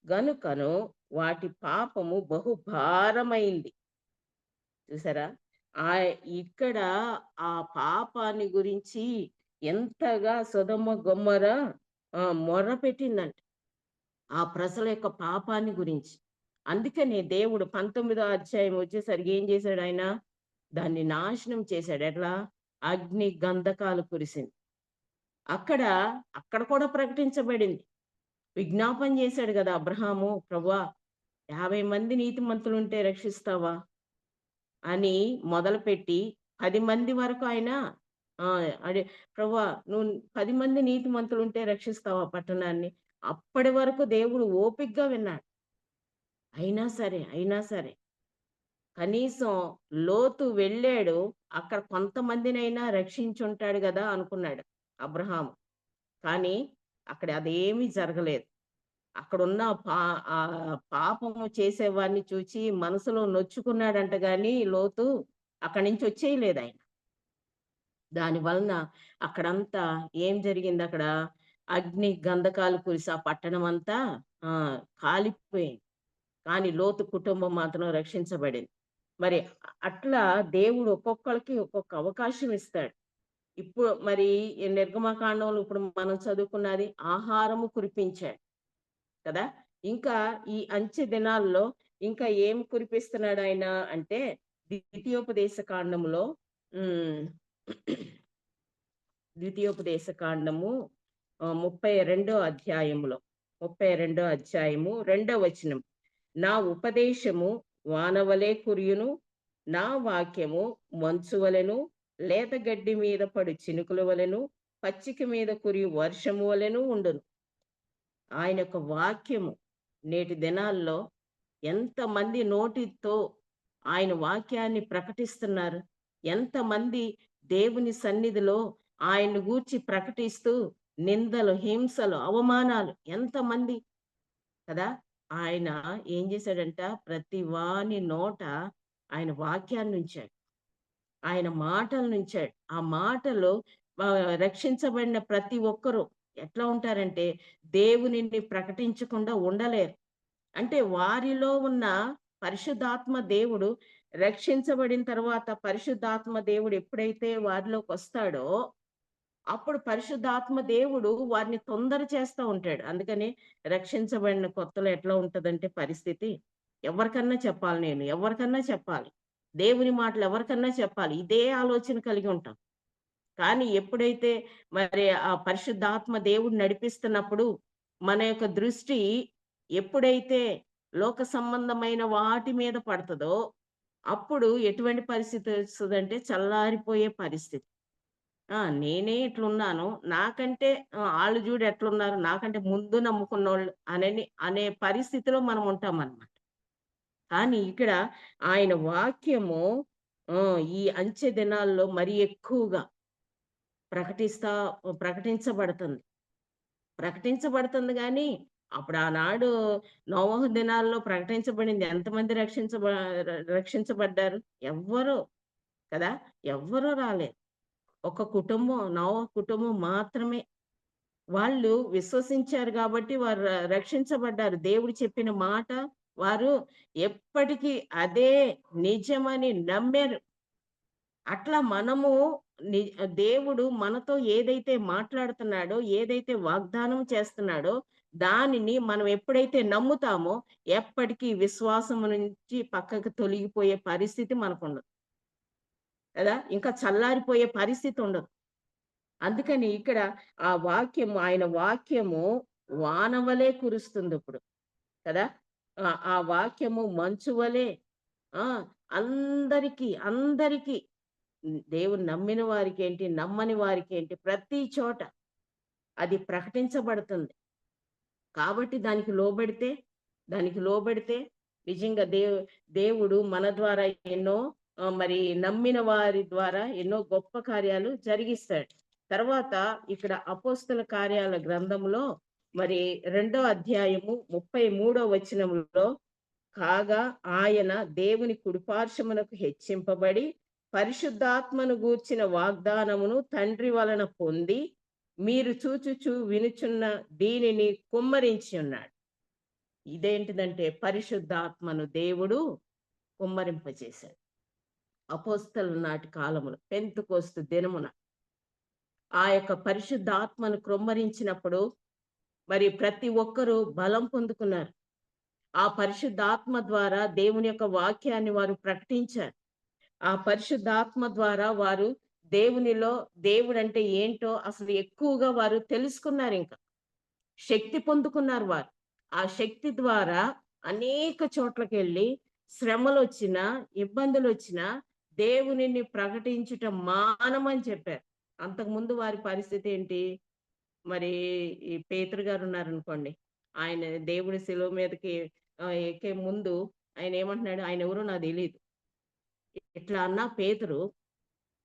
గనుకను వాటి పాపము బహు భారమైంది. చూసారా? ఇక్కడ ఆ పాపాన్ని గురించి ఎంతగా సొదొమ గొమొర్రా మొర్ర పెట్టిందంట. ఆ ప్రజల యొక్క పాపాన్ని గురించి. అందుకనే దేవుడు 19వ అధ్యాయం వచ్చేసరికి ఏం చేశాడు ఆయన? దాన్ని నాశనం చేశాడు. ఎట్లా? అగ్ని గంధకాలు కురిసింది. అక్కడ కూడా ప్రకటించబడింది. విజ్ఞాపన చేశాడు గదా అబ్రాహాము, ప్రభువా 50 మంది నీతిమంతులుంటే రక్షిస్తావా? అని మొదలుపెట్టి 10 మంది వరకు ఆయన అడే ప్రభువా నువ్వు 10 మంది నీతిమంతులుంటే రక్షిస్తావా పట్టణాన్ని? అప్పటి వరకు దేవుడు ఓపికగా విన్నాడు. అయినా సరే కనీసం లోతు వెళ్ళాడు. అక్కడ కొంతమందినైనా రక్షించుంటాడు గదా అనుకున్నాడు అబ్రాహాము. కానీ అక్కడ అదేమీ జరగలేదు. అక్కడున్న పాపము చేసేవాడిని చూచి మనసులో నొచ్చుకున్నాడంట గాని లోతు అక్కడి నుంచి వచ్చేయలేదాయన. దాని వలన అక్కడంతా ఏం జరిగిందక్కడ? అగ్ని గంధకాలు కురిసి ఆ పట్టణం అంతా కాలిపోయింది. కానీ లోతు కుటుంబం మాత్రం రక్షించబడింది. మరి అట్లా దేవుడు ఒక్కొక్కళ్ళకి ఒక్కొక్క అవకాశం ఇస్తాడు. ఇప్పుడు మరి ఈ నిర్గమకాండంలో ఇప్పుడు మనం చదువుకున్నది ఆహారము కురిపించాడు కదా! ఇంకా ఈ అంచె దినాల్లో ఇంకా ఏం కురిపిస్తున్నాడు ఆయన అంటే ద్వితీయోపదేశ కాండములో ద్వితీయోపదేశ కాండము 32వ అధ్యాయములో 32వ అధ్యాయము 2వ వచనం, నా ఉపదేశము వానవలే కురియును, నా వాక్యము మంచు వలెను, లేత గడ్డి మీద పడు చినుకుల వలెను, పచ్చిక మీద కురియు వర్షము వలెను ఉండును. ఆయన యొక్క వాక్యము నేటి దినాల్లో ఎంతమంది నోటితో ఆయన వాక్యాన్ని ప్రకటిస్తున్నారు? ఎంతమంది దేవుని సన్నిధిలో ఆయన్ని గూర్చి ప్రకటిస్తూ నిందలు, హింసలు, అవమానాలు ఎంతమంది కదా! ఆయన ఏం చేశాడంట? ప్రతి వాని నోట ఆయన వాక్యాన్ని ఉంచాడు. ఆయన మాటలను ఉంచాడు. ఆ మాటలు రక్షించబడిన ప్రతి ఒక్కరూ ఎట్లా ఉంటారంటే దేవునిని ప్రకటించకుండా ఉండలేరు. అంటే వారిలో ఉన్న పరిశుద్ధాత్మ దేవుడు రక్షించబడిన తర్వాత పరిశుద్ధాత్మ దేవుడు ఎప్పుడైతే వారిలోకొస్తాడో అప్పుడు పరిశుద్ధాత్మ దేవుడు వారిని తొందర చేస్తా ఉంటాడు. అందుకని రక్షించబడిన కొత్తలో ఎట్లా ఉంటదంటే పరిస్థితి, ఎవరికన్నా చెప్పాలి నేను. ఎవరికన్నా చెప్పాలి. దేవుని మాటలు ఎవరికన్నా చెప్పాలి. ఇదే ఆలోచన కలిగి ఉంటాం. కానీ ఎప్పుడైతే మరి ఆ పరిశుద్ధాత్మ దేవుడు నడిపిస్తున్నప్పుడు మన యొక్క దృష్టి ఎప్పుడైతే లోక సంబంధమైన వాటి మీద పడతదో, అప్పుడు ఎటువంటి పరిస్థితి వస్తదంటే చల్లారిపోయే పరిస్థితి. నేనే ఇట్లున్నాను. నాకంటే ఆళ్ళు జూడు ఎట్లున్నారు. నాకంటే ముందు నమ్ముకున్నోళ్ళు అనే పరిస్థితిలో మనం ఉంటామన్నమాట. కానీ ఇక్కడ ఆయన వాక్యము ఈ అంచె దినాల్లో మరి ఎక్కువగా ప్రకటిస్తా ప్రకటించబడుతుంది. ప్రకటించబడుతుంది గానీ, అప్పుడు ఆనాడు నోవహు దినాల్లో ప్రకటించబడింది. ఎంతమంది రక్షించబడ్డారు? ఎవ్వరు కదా! ఎవ్వరు రాలేదు. ఒక కుటుంబం, నోవహు కుటుంబం మాత్రమే. వాళ్ళు విశ్వసించారు గాబట్టి వారు రక్షించబడ్డారు. దేవుడు చెప్పిన మాట వారు ఎప్పటికీ అదే నిజమని నమ్మారు. అట్లా మనము ని దేవుడు మనతో ఏదైతే మాట్లాడుతున్నాడో, ఏదైతే వాగ్దానం చేస్తున్నాడో, దానిని మనం ఎప్పుడైతే నమ్ముతామో, ఎప్పటికీ విశ్వాసము నుంచి పక్కకు తొలగిపోయే పరిస్థితి మనకుండదు. కదా! ఇంకా చల్లారిపోయే పరిస్థితి ఉండదు. అందుకని ఇక్కడ ఆయన వాక్యము వానవలే కురుస్తుందిప్పుడు. కదా! ఆ వాక్యము మంచు వలె ఆ! అందరికీ దేవుని నమ్మిన వారికేంటి, నమ్మని వారికేంటి ప్రతి చోట అది ప్రకటించబడుతుంది. కాబట్టి దానికి లోబడితే నిజంగా దేవుడు మన ద్వారా ఎన్నో మరి నమ్మిన వారి ద్వారా ఎన్నో గొప్ప కార్యాలు జరిగిస్తాడు. తర్వాత ఇక్కడ అపోస్తల కార్యాల గ్రంథంలో మరి 2వ అధ్యాయము 33వ వచనంలో కాగా ఆయన దేవుని కుడిపార్శ్వమునకు హెచ్చింపబడి పరిశుద్ధాత్మను గూర్చిన వాగ్దానమును తండ్రి వలన పొంది మీరు చూచుచు వినుచున్న దీనిని కుమ్మరించి ఉన్నాడు. ఇదేంటిదంటే పరిశుద్ధాత్మను దేవుడు కుమ్మరింపజేశాడు. అపోస్తలుల నాటి కాలమున పెంతెకొస్తు దినమున ఆ యొక్క పరిశుద్ధాత్మను కృమ్మరించినప్పుడు మరి ప్రతి ఒక్కరూ బలం పొందుకున్నారు. ఆ పరిశుద్ధాత్మ ద్వారా దేవుని యొక్క వాక్యాన్ని వారు ప్రకటించారు. ఆ పరిశుద్ధాత్మ ద్వారా వారు దేవుడంటే ఏంటో అసలు ఎక్కువగా వారు తెలుసుకున్నారింక. శక్తి పొందుకున్నారు వారు. ఆ శక్తి ద్వారా అనేక చోట్లకెళ్ళి శ్రమలొచ్చినా, ఇబ్బందులొచ్చినా దేవునిని ప్రకటించుట మానమని చెప్పారు. అంతకుముందు వారి పరిస్థితి ఏంటి? మరి ఈ పేతురు గారున్నారనుకోండి. ఆయన దేవుడి శిలువ మీదకి ఎక్కే ముందు ఆయనేమంటున్నాడు? ఆయనెవరో నాకు తెలీదు. ఇట్లా అన్న పేతురు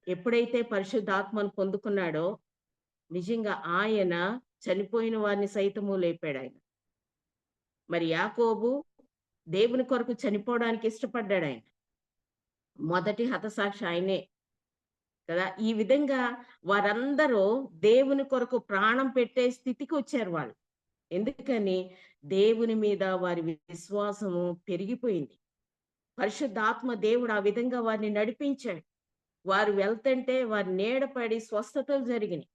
ఎప్పుడైతే పరిశుద్ధాత్మను పొందుకున్నాడో నిజంగా ఆయన చనిపోయిన వారిని సైతము లేపాడాయన. మరి యాకోబు దేవుని కొరకు చనిపోవడానికి ఇష్టపడ్డాడాయన. మొదటి హతసాక్షి ఆయనే కదా! ఈ విధంగా వారందరూ దేవుని కొరకు ప్రాణం పెట్టే స్థితికి వచ్చారు వాళ్ళు. ఎందుకని? దేవుని మీద వారి విశ్వాసము పెరిగిపోయింది. పరిశుద్ధాత్మ దేవుడు ఆ విధంగా వారిని నడిపించాడు. వారు వెళ్తుంటే వారి నీడ పడి స్వస్థతలు జరిగినాయి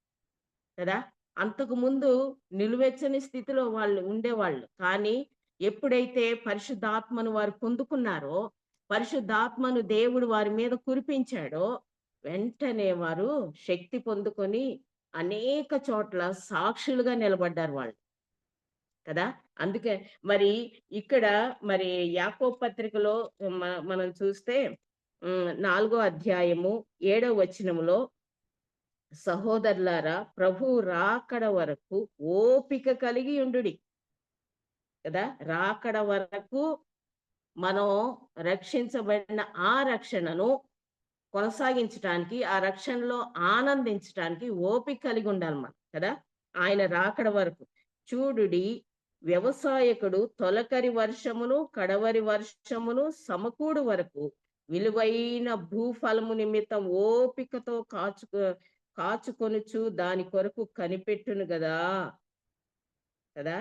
కదా! అంతకుముందు నిలువెచ్చని స్థితిలో వాళ్ళు ఉండేవాళ్ళు. కానీ ఎప్పుడైతే పరిశుద్ధాత్మను వారు పొందుకున్నారో, పరిశుద్ధాత్మను దేవుడు వారి మీద కురిపించాడో, వెంటనే వారు శక్తి పొందుకొని అనేక చోట్ల సాక్షులుగా నిలబడ్డారు వాళ్ళు. కదా! అందుకే మరి ఇక్కడ మరి యాకోబు పత్రికలో మనం చూస్తే 4వ అధ్యాయము 7వ వచనములో సహోదరులారా ప్రభువు రాకడ వరకు ఓపిక కలిగి ఉండుడి. కదా! రాకడ వరకు మనం రక్షించబడిన ఆ రక్షణను కొనసాగించటానికి, ఆ రక్షణలో ఆనందించటానికి ఓపిక కలిగి ఉండాలి మనం కదా! ఆయన రాకడ వరకు. చూడుడి వ్యవసాయకుడు తొలకరి వర్షమును, కడవరి వర్షమును సమకూడు వరకు విలువైన భూఫలము నిమిత్తం ఓపికతో కాచుకొనుచు దాని కొరకు కనిపెట్టును కదా కదా.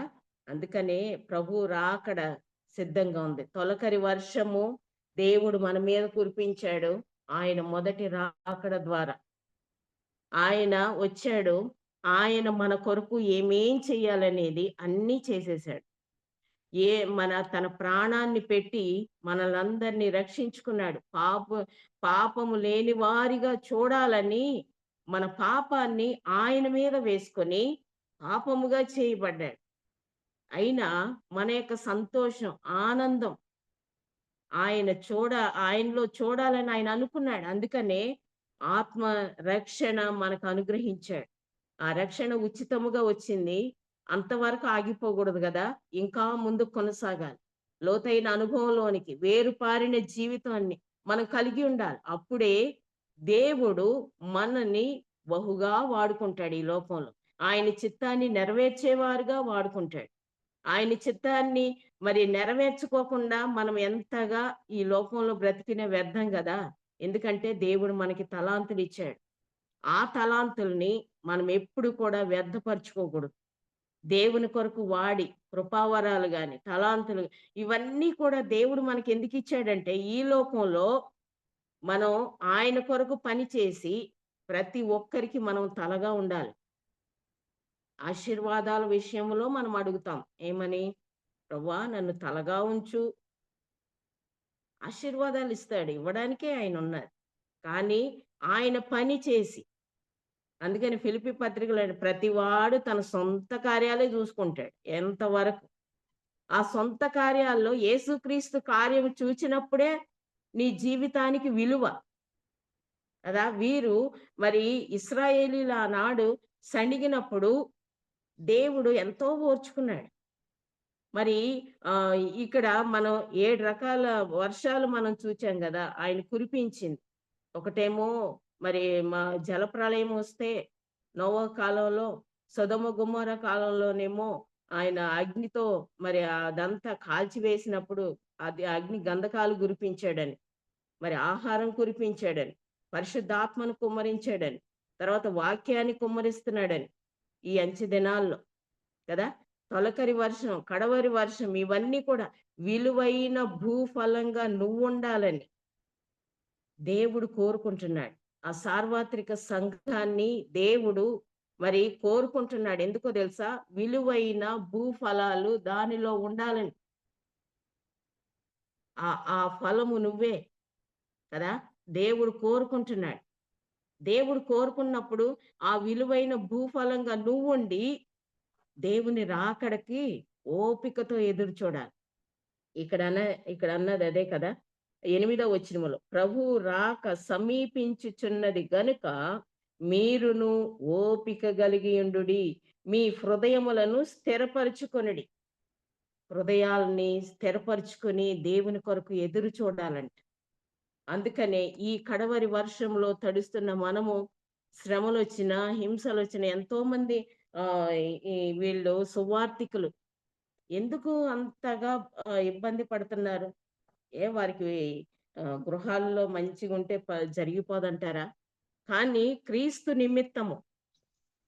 అందుకనే ప్రభు రాకడ సిద్ధంగా ఉంది. తొలకరి వర్షము దేవుడు మన మీద కురిపించాడు ఆయన మొదటి రాకడ ద్వారా. ఆయన వచ్చాడు, ఆయన మన కొరకు ఏమేం చెయ్యాలనేది అన్నీ చేసేసాడు. తన ప్రాణాన్ని పెట్టి మనలందరినీ రక్షించుకున్నాడు. పాపము లేని వారిగా చూడాలని మన పాపాన్ని ఆయన మీద వేసుకొని పాపముగా చేయబడ్డాడు. అయినా మన యొక్క సంతోషం, ఆనందం ఆయనలో చూడాలని ఆయన అనుకున్నాడు. అందుకనే ఆత్మ రక్షణ మనకు అనుగ్రహించాడు. ఆ రక్షణ ఉచితముగా వచ్చింది. అంతవరకు ఆగిపోకూడదు కదా, ఇంకా ముందు కొనసాగాలి. లోతైన అనుభవంలోనికి వేరుపారిన జీవితాన్ని మనం కలిగి ఉండాలి. అప్పుడే దేవుడు మనని బహుగా వాడుకుంటాడు ఈ లోకంలో. ఆయన చిత్తాన్ని నెరవేర్చేవారుగా వాడుకుంటాడు. ఆయన చిత్తాన్ని నెరవేర్చుకోకుండా మనం ఎంతగా ఈ లోకంలో బ్రతికిన వ్యర్థం కదా. ఎందుకంటే దేవుడు మనకి తలాంతులు ఇచ్చాడు. ఆ తలాంతుల్ని మనం ఎప్పుడు కూడా వ్యర్థపరచుకోకూడదు. దేవుని కొరకు వాడి కృపావరాలు గాని, తలాంతులు ఇవన్నీ కూడా దేవుడు మనకి ఎందుకు ఇచ్చాడంటే, ఈ లోకంలో మనం ఆయన కొరకు పని చేసి ప్రతి ఒక్కరికి మనం తలగా ఉండాలి. ఆశీర్వాదాల విషయంలో మనం అడుగుతాం ఏమని, ప్రభువా నన్ను తలగా ఉంచు. ఆశీర్వాదాలు ఇస్తాడు, ఇవ్వడానికే ఆయన ఉన్నారు. కానీ ఆయన పని చేసి, అందుకని ఫిలిప్పీ పత్రికలో ప్రతివాడు తన సొంత కార్యాలే చూసుకుంటాడు ఎంతవరకు. ఆ సొంత కార్యాల్లో యేసుక్రీస్తు కార్యం చూచినప్పుడే నీ జీవితానికి విలువ కదా. వీరు ఇశ్రాయేలీల ఆనాడు సణిగినప్పుడు దేవుడు ఎంతో ఓర్చుకున్నాడు. ఇక్కడ మనం 7 రకాల వర్షాలు మనం చూచాం కదా ఆయన కురిపించింది. ఒకటేమో మా జలప్రళయం వస్తే నోవా కాలంలో, సొదొమ గొమొర కాలంలోనేమో ఆయన అగ్నితో అదంతా కాల్చివేసినప్పుడు అది అగ్ని గంధకాలు కురిపించాడని, ఆహారం కురిపించాడని, పరిశుద్ధాత్మను కుమ్మరించాడని, తర్వాత వాక్యాన్ని కుమ్మరిస్తున్నాడని ఈ అంచె దినాల్లో కదా. తొలకరి వర్షం, కడవరి వర్షం ఇవన్నీ కూడా విలువైన భూఫలంగా నువ్వుండాలని దేవుడు కోరుకుంటున్నాడు. ఆ సార్వత్రిక సంఘాన్ని దేవుడు కోరుకుంటున్నాడు. ఎందుకో తెలుసా? విలువైన భూఫలాలు దానిలో ఉండాలని. ఆ ఫలము నువ్వే కదా దేవుడు కోరుకుంటున్నాడు. దేవుడు కోరుకున్నప్పుడు ఆ విలువైన భూఫలంగా నువ్వుండి దేవుని రాకడకి ఓపికతో ఎదురు చూడాలి. ఇక్కడ అన్నది అదే కదా. 8వ వచనములో ప్రభు రాక సమీపించుచున్నది గనుక మీరును ఓపిక కలిగి ఉండుడి, మీ హృదయములను స్థిరపరచుకొనుడి. హృదయాల్ని స్థిరపరచుకొని దేవుని కొరకు ఎదురు చూడాలంట. అందుకనే ఈ కడవరి వర్షంలో తడుస్తున్న మనము శ్రమలు వచ్చినా, హింసలు వచ్చినా, ఎంతో మంది వీళ్ళు సువార్థికులు ఎందుకు అంతగా ఇబ్బంది పడుతున్నారు? వారికి గృహాల్లో మంచిగా ఉంటే జరిగిపోదంటారా? కానీ క్రీస్తు నిమిత్తము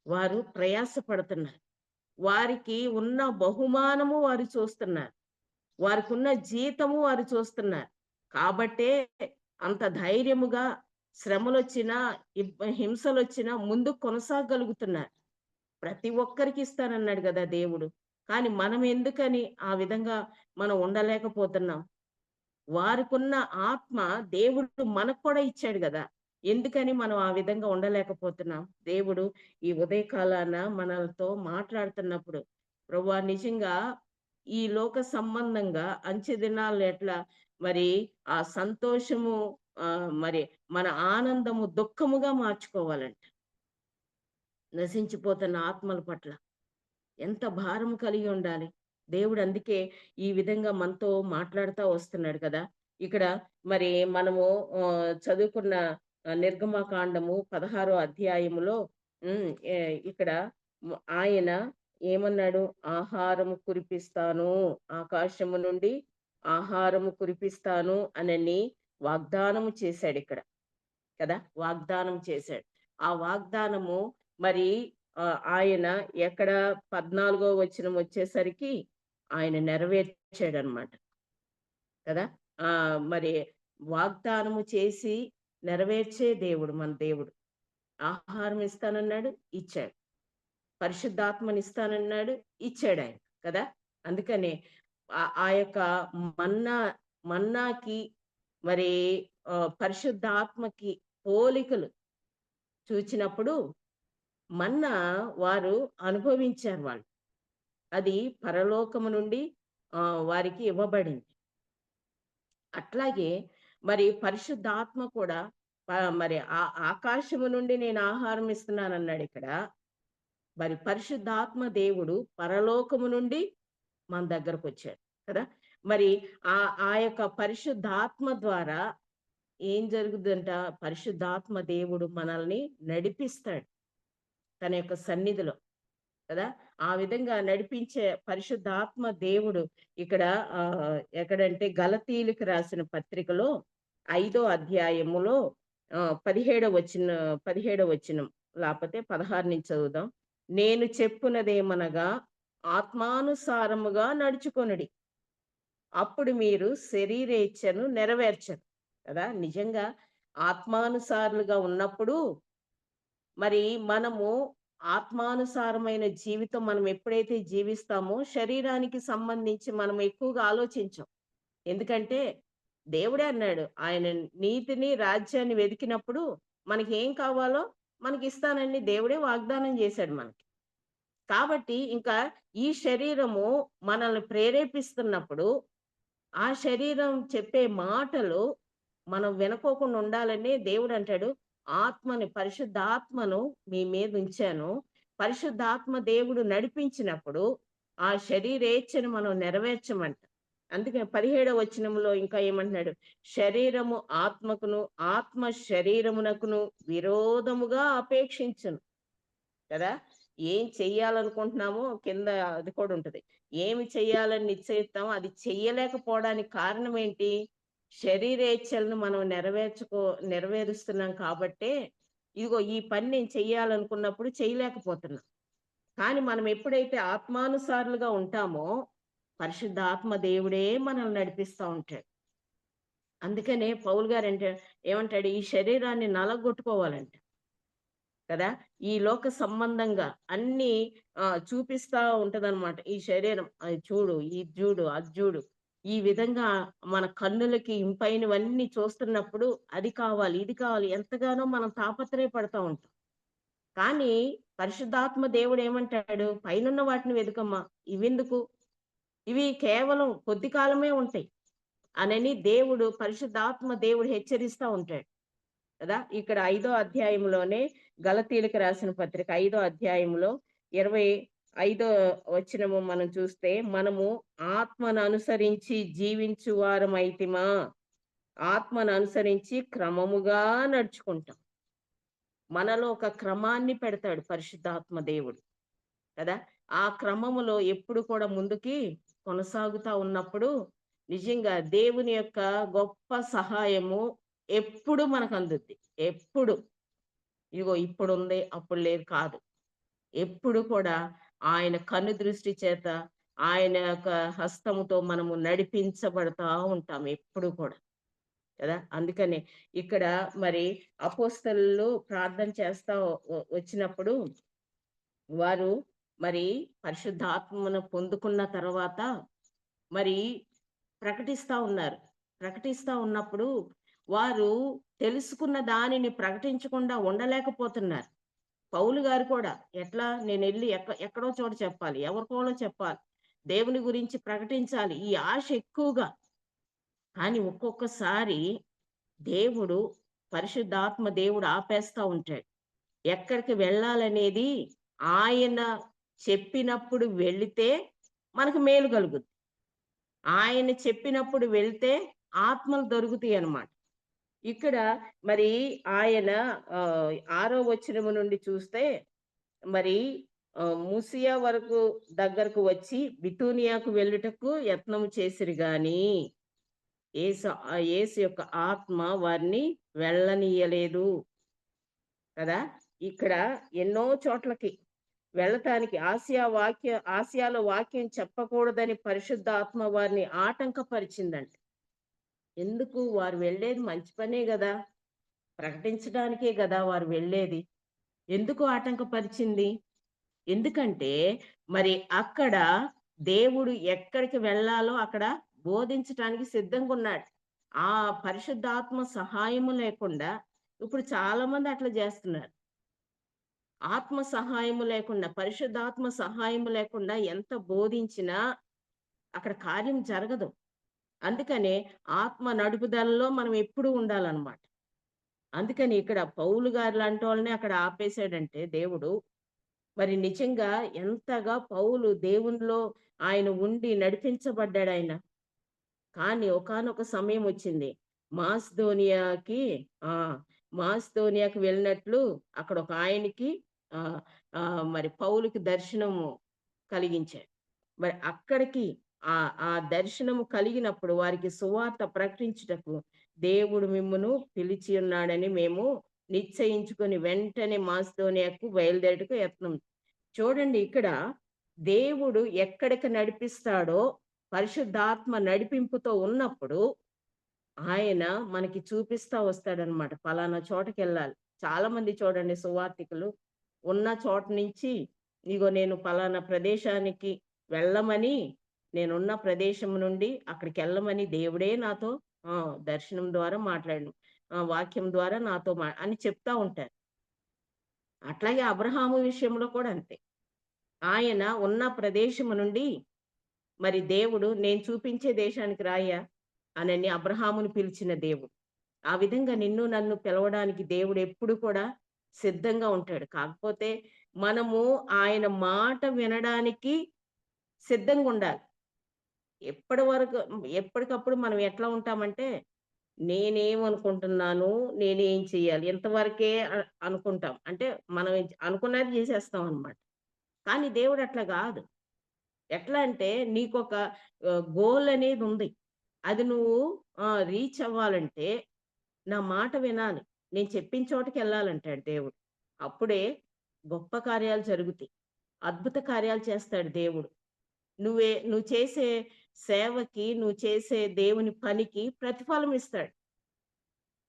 వారు ప్రయాసపడుతున్నారు. వారికి ఉన్న బహుమానము వారు చూస్తున్నారు, వారికి ఉన్న జీతము వారు చూస్తున్నారు. కాబట్టే అంత ధైర్యముగా శ్రమలొచ్చినా, హింసలొచ్చినా ముందుకు కొనసాగలుగుతున్నారు. ప్రతి ఒక్కరికి ఇస్తానన్నాడు కదా దేవుడు. కానీ మనం ఎందుకని ఆ విధంగా మనం ఉండలేకపోతున్నాం? వారికున్న ఆత్మ దేవుడు మనకు కూడా ఇచ్చాడు కదా. ఎందుకని మనం ఆ విధంగా ఉండలేకపోతున్నాం? దేవుడు ఈ ఉదయకాలాన మనతో మాట్లాడుతున్నప్పుడు, ప్రభువా నిజంగా ఈ లోక సంబంధంగా అంచె దినాలు ఎట్లా ఆ సంతోషము మన ఆనందము దుఃఖముగా మార్చుకోవాలంట. నశించిపోతున్న ఆత్మల పట్ల ఎంత భారం కలిగి ఉండాలి. దేవుడు అందుకే ఈ విధంగా మనతో మాట్లాడుతూ వస్తున్నాడు కదా. ఇక్కడ మనము చదువుకున్న నిర్గమకాండము 16వ అధ్యాయములో ఇక్కడ ఆయన ఏమన్నాడు? ఆహారము కురిపిస్తాను, ఆకాశము నుండి ఆహారము కురిపిస్తాను అనని వాగ్దానము చేశాడు ఇక్కడ కదా, వాగ్దానం చేశాడు. ఆ వాగ్దానము మరి ఆయన ఎక్కడ 14వ వచనం వచ్చేసరికి ఆయన నెరవేర్చాడనమాట కదా. మరి వాగ్దానము చేసి నెరవేర్చే దేవుడు మన దేవుడు. ఆహారం ఇస్తానన్నాడు, ఇచ్చాడు. పరిశుద్ధాత్మని ఇస్తానన్నాడు, ఇచ్చాడు ఆయన కదా. అందుకనే ఆ యొక్క మన్నాకి మరి పరిశుద్ధాత్మకి పోలికలు చూచినప్పుడు మన్నా వారు అనుభవించారు వాళ్ళు. అది పరలోకము నుండి వారికి ఇవ్వబడింది. అట్లాగే మరి పరిశుద్ధాత్మ కూడా మరి ఆకాశము నుండి నేను ఆహారం ఇస్తున్నానన్నాడు ఇక్కడ. మరి పరిశుద్ధాత్మ దేవుడు పరలోకము నుండి మన దగ్గరకు వచ్చాడు కదా. మరి ఆ యొక్క పరిశుద్ధాత్మ ద్వారా ఏం జరుగుతుందంట, పరిశుద్ధాత్మ దేవుడు మనల్ని నడిపిస్తాడు తన యొక్క సన్నిధిలో కదా. ఆ విధంగా నడిపించే పరిశుద్ధాత్మ దేవుడు ఇక్కడ ఎక్కడంటే గలతీయులకు రాసిన పత్రికలో 5వ అధ్యాయములో 17వ వచనం లేకపోతే 16 నుంచి చదువుదాం. నేను చెప్పునదేమనగా ఆత్మానుసారముగా నడుచుకొనుడి, అప్పుడు మీరు శరీరేచ్ఛను నెరవేర్చరు కదా. నిజంగా ఆత్మానుసారులుగా ఉన్నప్పుడు మరి మనము ఆత్మానుసారమైన జీవితం మనం ఎప్పుడైతే జీవిస్తామో శరీరానికి సంబంధించి మనం ఎక్కువగా ఆలోచించం. ఎందుకంటే దేవుడే అన్నాడు, ఆయన నీతిని రాజ్యాన్ని వెతికినప్పుడు మనకి ఏం కావాలో మనకి ఇస్తానని దేవుడే వాగ్దానం చేశాడు మనకి. కాబట్టి ఇంకా ఈ శరీరము మనల్ని ప్రేరేపిస్తున్నప్పుడు ఆ శరీరం చెప్పే మాటలు మనం వినుకోకుండా ఉండాలని దేవుడు అంటాడు, పరిశుద్ధాత్మను మీ మీద ఉంచాను. పరిశుద్ధాత్మ దేవుడు నడిపించినప్పుడు ఆ శరీరేచ్ఛను మనం నెరవేర్చమంట. అందుకని 17వ వచనంలో ఇంకా ఏమంటున్నాడు, శరీరము ఆత్మకును ఆత్మ శరీరమునకును విరోధముగా అపేక్షించును కదా. ఏం చెయ్యాలనుకుంటున్నామో కింద అది కూడా ఉంటది. ఏమి చెయ్యాలని నిశ్చయిస్తామో అది చెయ్యలేకపోవడానికి కారణం ఏంటి? శరీరేచ్ఛలను మనం నెరవేరుస్తున్నాం కాబట్టే ఇదిగో ఈ పని నేను చెయ్యాలనుకున్నప్పుడు చేయలేకపోతున్నా. కానీ మనం ఎప్పుడైతే ఆత్మానుసారులుగా ఉంటామో పరిశుద్ధాత్మ దేవుడే మనల్ని నడిపిస్తూ ఉంటాడు. అందుకనే పౌలు గారు ఏమంటాడు, ఈ శరీరాన్ని నలగొట్టుకోవాలంట కదా. ఈ లోక సంబంధంగా అన్ని చూపిస్తా ఉంటదన్నమాట ఈ శరీరం. అది చూడు, ఇది చూడు, అది చూడు, ఈ విధంగా మన కన్నులకి ఇంపైనవన్నీ చూస్తున్నప్పుడు అది కావాలి, ఇది కావాలి, ఎంతగానో మనం తాపత్రయపడతా ఉంటాం. కానీ పరిశుద్ధాత్మ దేవుడు ఏమంటాడు, పైనున్న వాటిని వెతుకమ్మా, ఇవెందుకు, ఇవి కేవలం కొద్ది కాలమే ఉంటాయి అనని పరిశుద్ధాత్మ దేవుడు హెచ్చరిస్తా ఉంటాడు కదా. ఇక్కడ 5వ అధ్యాయంలోనే గలతీయులకు రాసిన పత్రిక 5వ అధ్యాయంలో 25వ వచనము మనం చూస్తే, మనము ఆత్మను అనుసరించి జీవించు వారమైతిమా, ఆత్మను అనుసరించి క్రమముగా నడుచుకుంటాం. మనలో ఒక క్రమాన్ని పెడతాడు పరిశుద్ధాత్మ దేవుడు కదా. ఆ క్రమములో ఎప్పుడు కూడా ముందుకి కొనసాగుతా ఉన్నప్పుడు నిజంగా దేవుని యొక్క గొప్ప సహాయము ఎప్పుడు మనకు అందుద్ది. ఎప్పుడు ఇదిగో ఇప్పుడు ఉంది అప్పుడు లేదు కాదు, ఎప్పుడు కూడా ఆయన కన్ను దృష్టి చేత ఆయన యొక్క హస్తముతో మనము నడిపించబడతా ఉంటాం ఎప్పుడు కూడా కదా. అందుకని ఇక్కడ మరి అపోస్తలులు ప్రార్థన చేస్తా వచ్చినప్పుడు వారు మరి పరిశుద్ధాత్మను పొందుకున్న తర్వాత మరి ప్రకటిస్తా ఉన్నప్పుడు వారు తెలుసుకున్న దానిని ప్రకటించకుండా ఉండలేకపోతున్నారు. పౌలు గారు కూడా ఎట్లా, నేను వెళ్ళి ఎక్కడో చోట చెప్పాలి, ఎవరికోలో చెప్పాలి, దేవుని గురించి ప్రకటించాలి, ఈ ఆశ ఎక్కువగా. కానీ ఒక్కొక్కసారి పరిశుద్ధాత్మ దేవుడు ఆపేస్తా ఉంటాడు. ఎక్కడికి వెళ్ళాలనేది ఆయన చెప్పినప్పుడు వెళితే మనకు మేలు కలుగుతుంది. ఆయన చెప్పినప్పుడు వెళ్తే ఆత్మలు దొరుకుతాయి అన్నమాట. ఇక్కడ మరి ఆయన 6వ వచనము నుండి చూస్తే మరి ముసియా వరకు దగ్గరకు వచ్చి బితూనియాకు వెళ్ళుటకు యత్నము చేసిరు గాని యేసు యొక్క ఆత్మ వారిని వెళ్ళనీయలేదు కదా. ఇక్కడ ఎన్నో చోట్లకి వెళ్ళటానికి ఆసియాలో వాక్యం చెప్పకూడదని పరిశుద్ధ ఆత్మ వారిని ఆటంకపరిచిందంట. ఎందుకు? వారు వెళ్ళేది మంచి పనే కదా, ప్రకటించడానికే కదా వారు వెళ్ళేది. ఎందుకు ఆటంకపరిచింది? ఎందుకంటే మరి అక్కడ దేవుడు ఎక్కడికి వెళ్ళాలో అక్కడ బోధించటానికి సిద్ధంగా ఉన్నాడు. ఆ పరిశుద్ధాత్మ సహాయము లేకుండా ఇప్పుడు చాలా మంది అట్లా చేస్తున్నారు. ఆత్మ సహాయము లేకుండా, పరిశుద్ధాత్మ సహాయము లేకుండా ఎంత బోధించినా అక్కడ కార్యం జరగదు. అందుకనే ఆత్మ నడుపుదలలో మనం ఎప్పుడూ ఉండాలన్నమాట. అందుకని ఇక్కడ పౌలు గారు లాంటి వాళ్ళని అక్కడ ఆపేశాడంటే దేవుడు, మరి నిజంగా ఎంతగా పౌలు దేవునిలో ఆయన ఉండి నడిపించబడ్డాడాయన. కానీ ఒకానొక సమయం వచ్చింది. మాసిదోనియాకి ఆ! మాసిదోనియాకి వెళ్ళినట్లు అక్కడ ఒక ఆయనకి ఆహ్, మరి పౌలుకి దర్శనము కలిగించాడు. మరి అక్కడికి ఆ దర్శనము కలిగినప్పుడు వారికి సువార్త ప్రకటించుటకు దేవుడు మిమ్మును పిలిచి ఉన్నాడని మేము నిశ్చయించుకొని వెంటనే మాసిదోనియాకు బయలుదేరుటకు యత్నం. చూడండి ఇక్కడ దేవుడు ఎక్కడికి నడిపిస్తాడో పరిశుద్ధాత్మ నడిపింపుతో ఉన్నప్పుడు ఆయన మనకి చూపిస్తా వస్తాడనమాట. పలానా చోటకెళ్ళాలి. చాలా మంది చూడండి సువార్తికులు ఉన్న చోట నుంచి ఇగో నేను పలానా ప్రదేశానికి వెళ్ళమని, నేనున్న ప్రదేశం నుండి అక్కడికెళ్ళమని దేవుడే నాతో దర్శనం ద్వారా మాట్లాడను. వాక్యం ద్వారా నాతో అని చెప్తా ఉంటారు. అట్లాగే అబ్రహాము విషయంలో కూడా అంతే. ఆయన ఉన్న ప్రదేశము నుండి మరి దేవుడు నేను చూపించే దేశానికి రాయ్యా అనని అబ్రహామును పిలిచిన దేవుడు. ఆ విధంగా నిన్ను నన్ను పిలవడానికి దేవుడు ఎప్పుడు కూడా సిద్ధంగా ఉంటాడు. కాకపోతే మనము ఆయన మాట వినడానికి సిద్ధంగా ఉండాలి. ఎప్పటికప్పుడు మనం ఎట్లా ఉంటామంటే, నేనేమనుకుంటున్నాను, నేనేం చేయాలి ఇంతవరకే అనుకుంటాం. అంటే మనం అనుకున్నది చేసేస్తాం అన్నమాట. కానీ దేవుడు అట్లా కాదు. ఎట్లా అంటే నీకొక గోల్ అనేది ఉంది. అది నువ్వు రీచ్ అవ్వాలంటే నా మాట వినాలి. నేను చెప్పిన చోటకెళ్ళాలంటాడు దేవుడు. అప్పుడే గొప్ప కార్యాలు జరుగుతాయి. అద్భుత కార్యాలు చేస్తాడు దేవుడు. నువ్వు చేసే సేవకి, నువ్వు చేసే దేవుని పనికి ప్రతిఫలం ఇస్తాడు.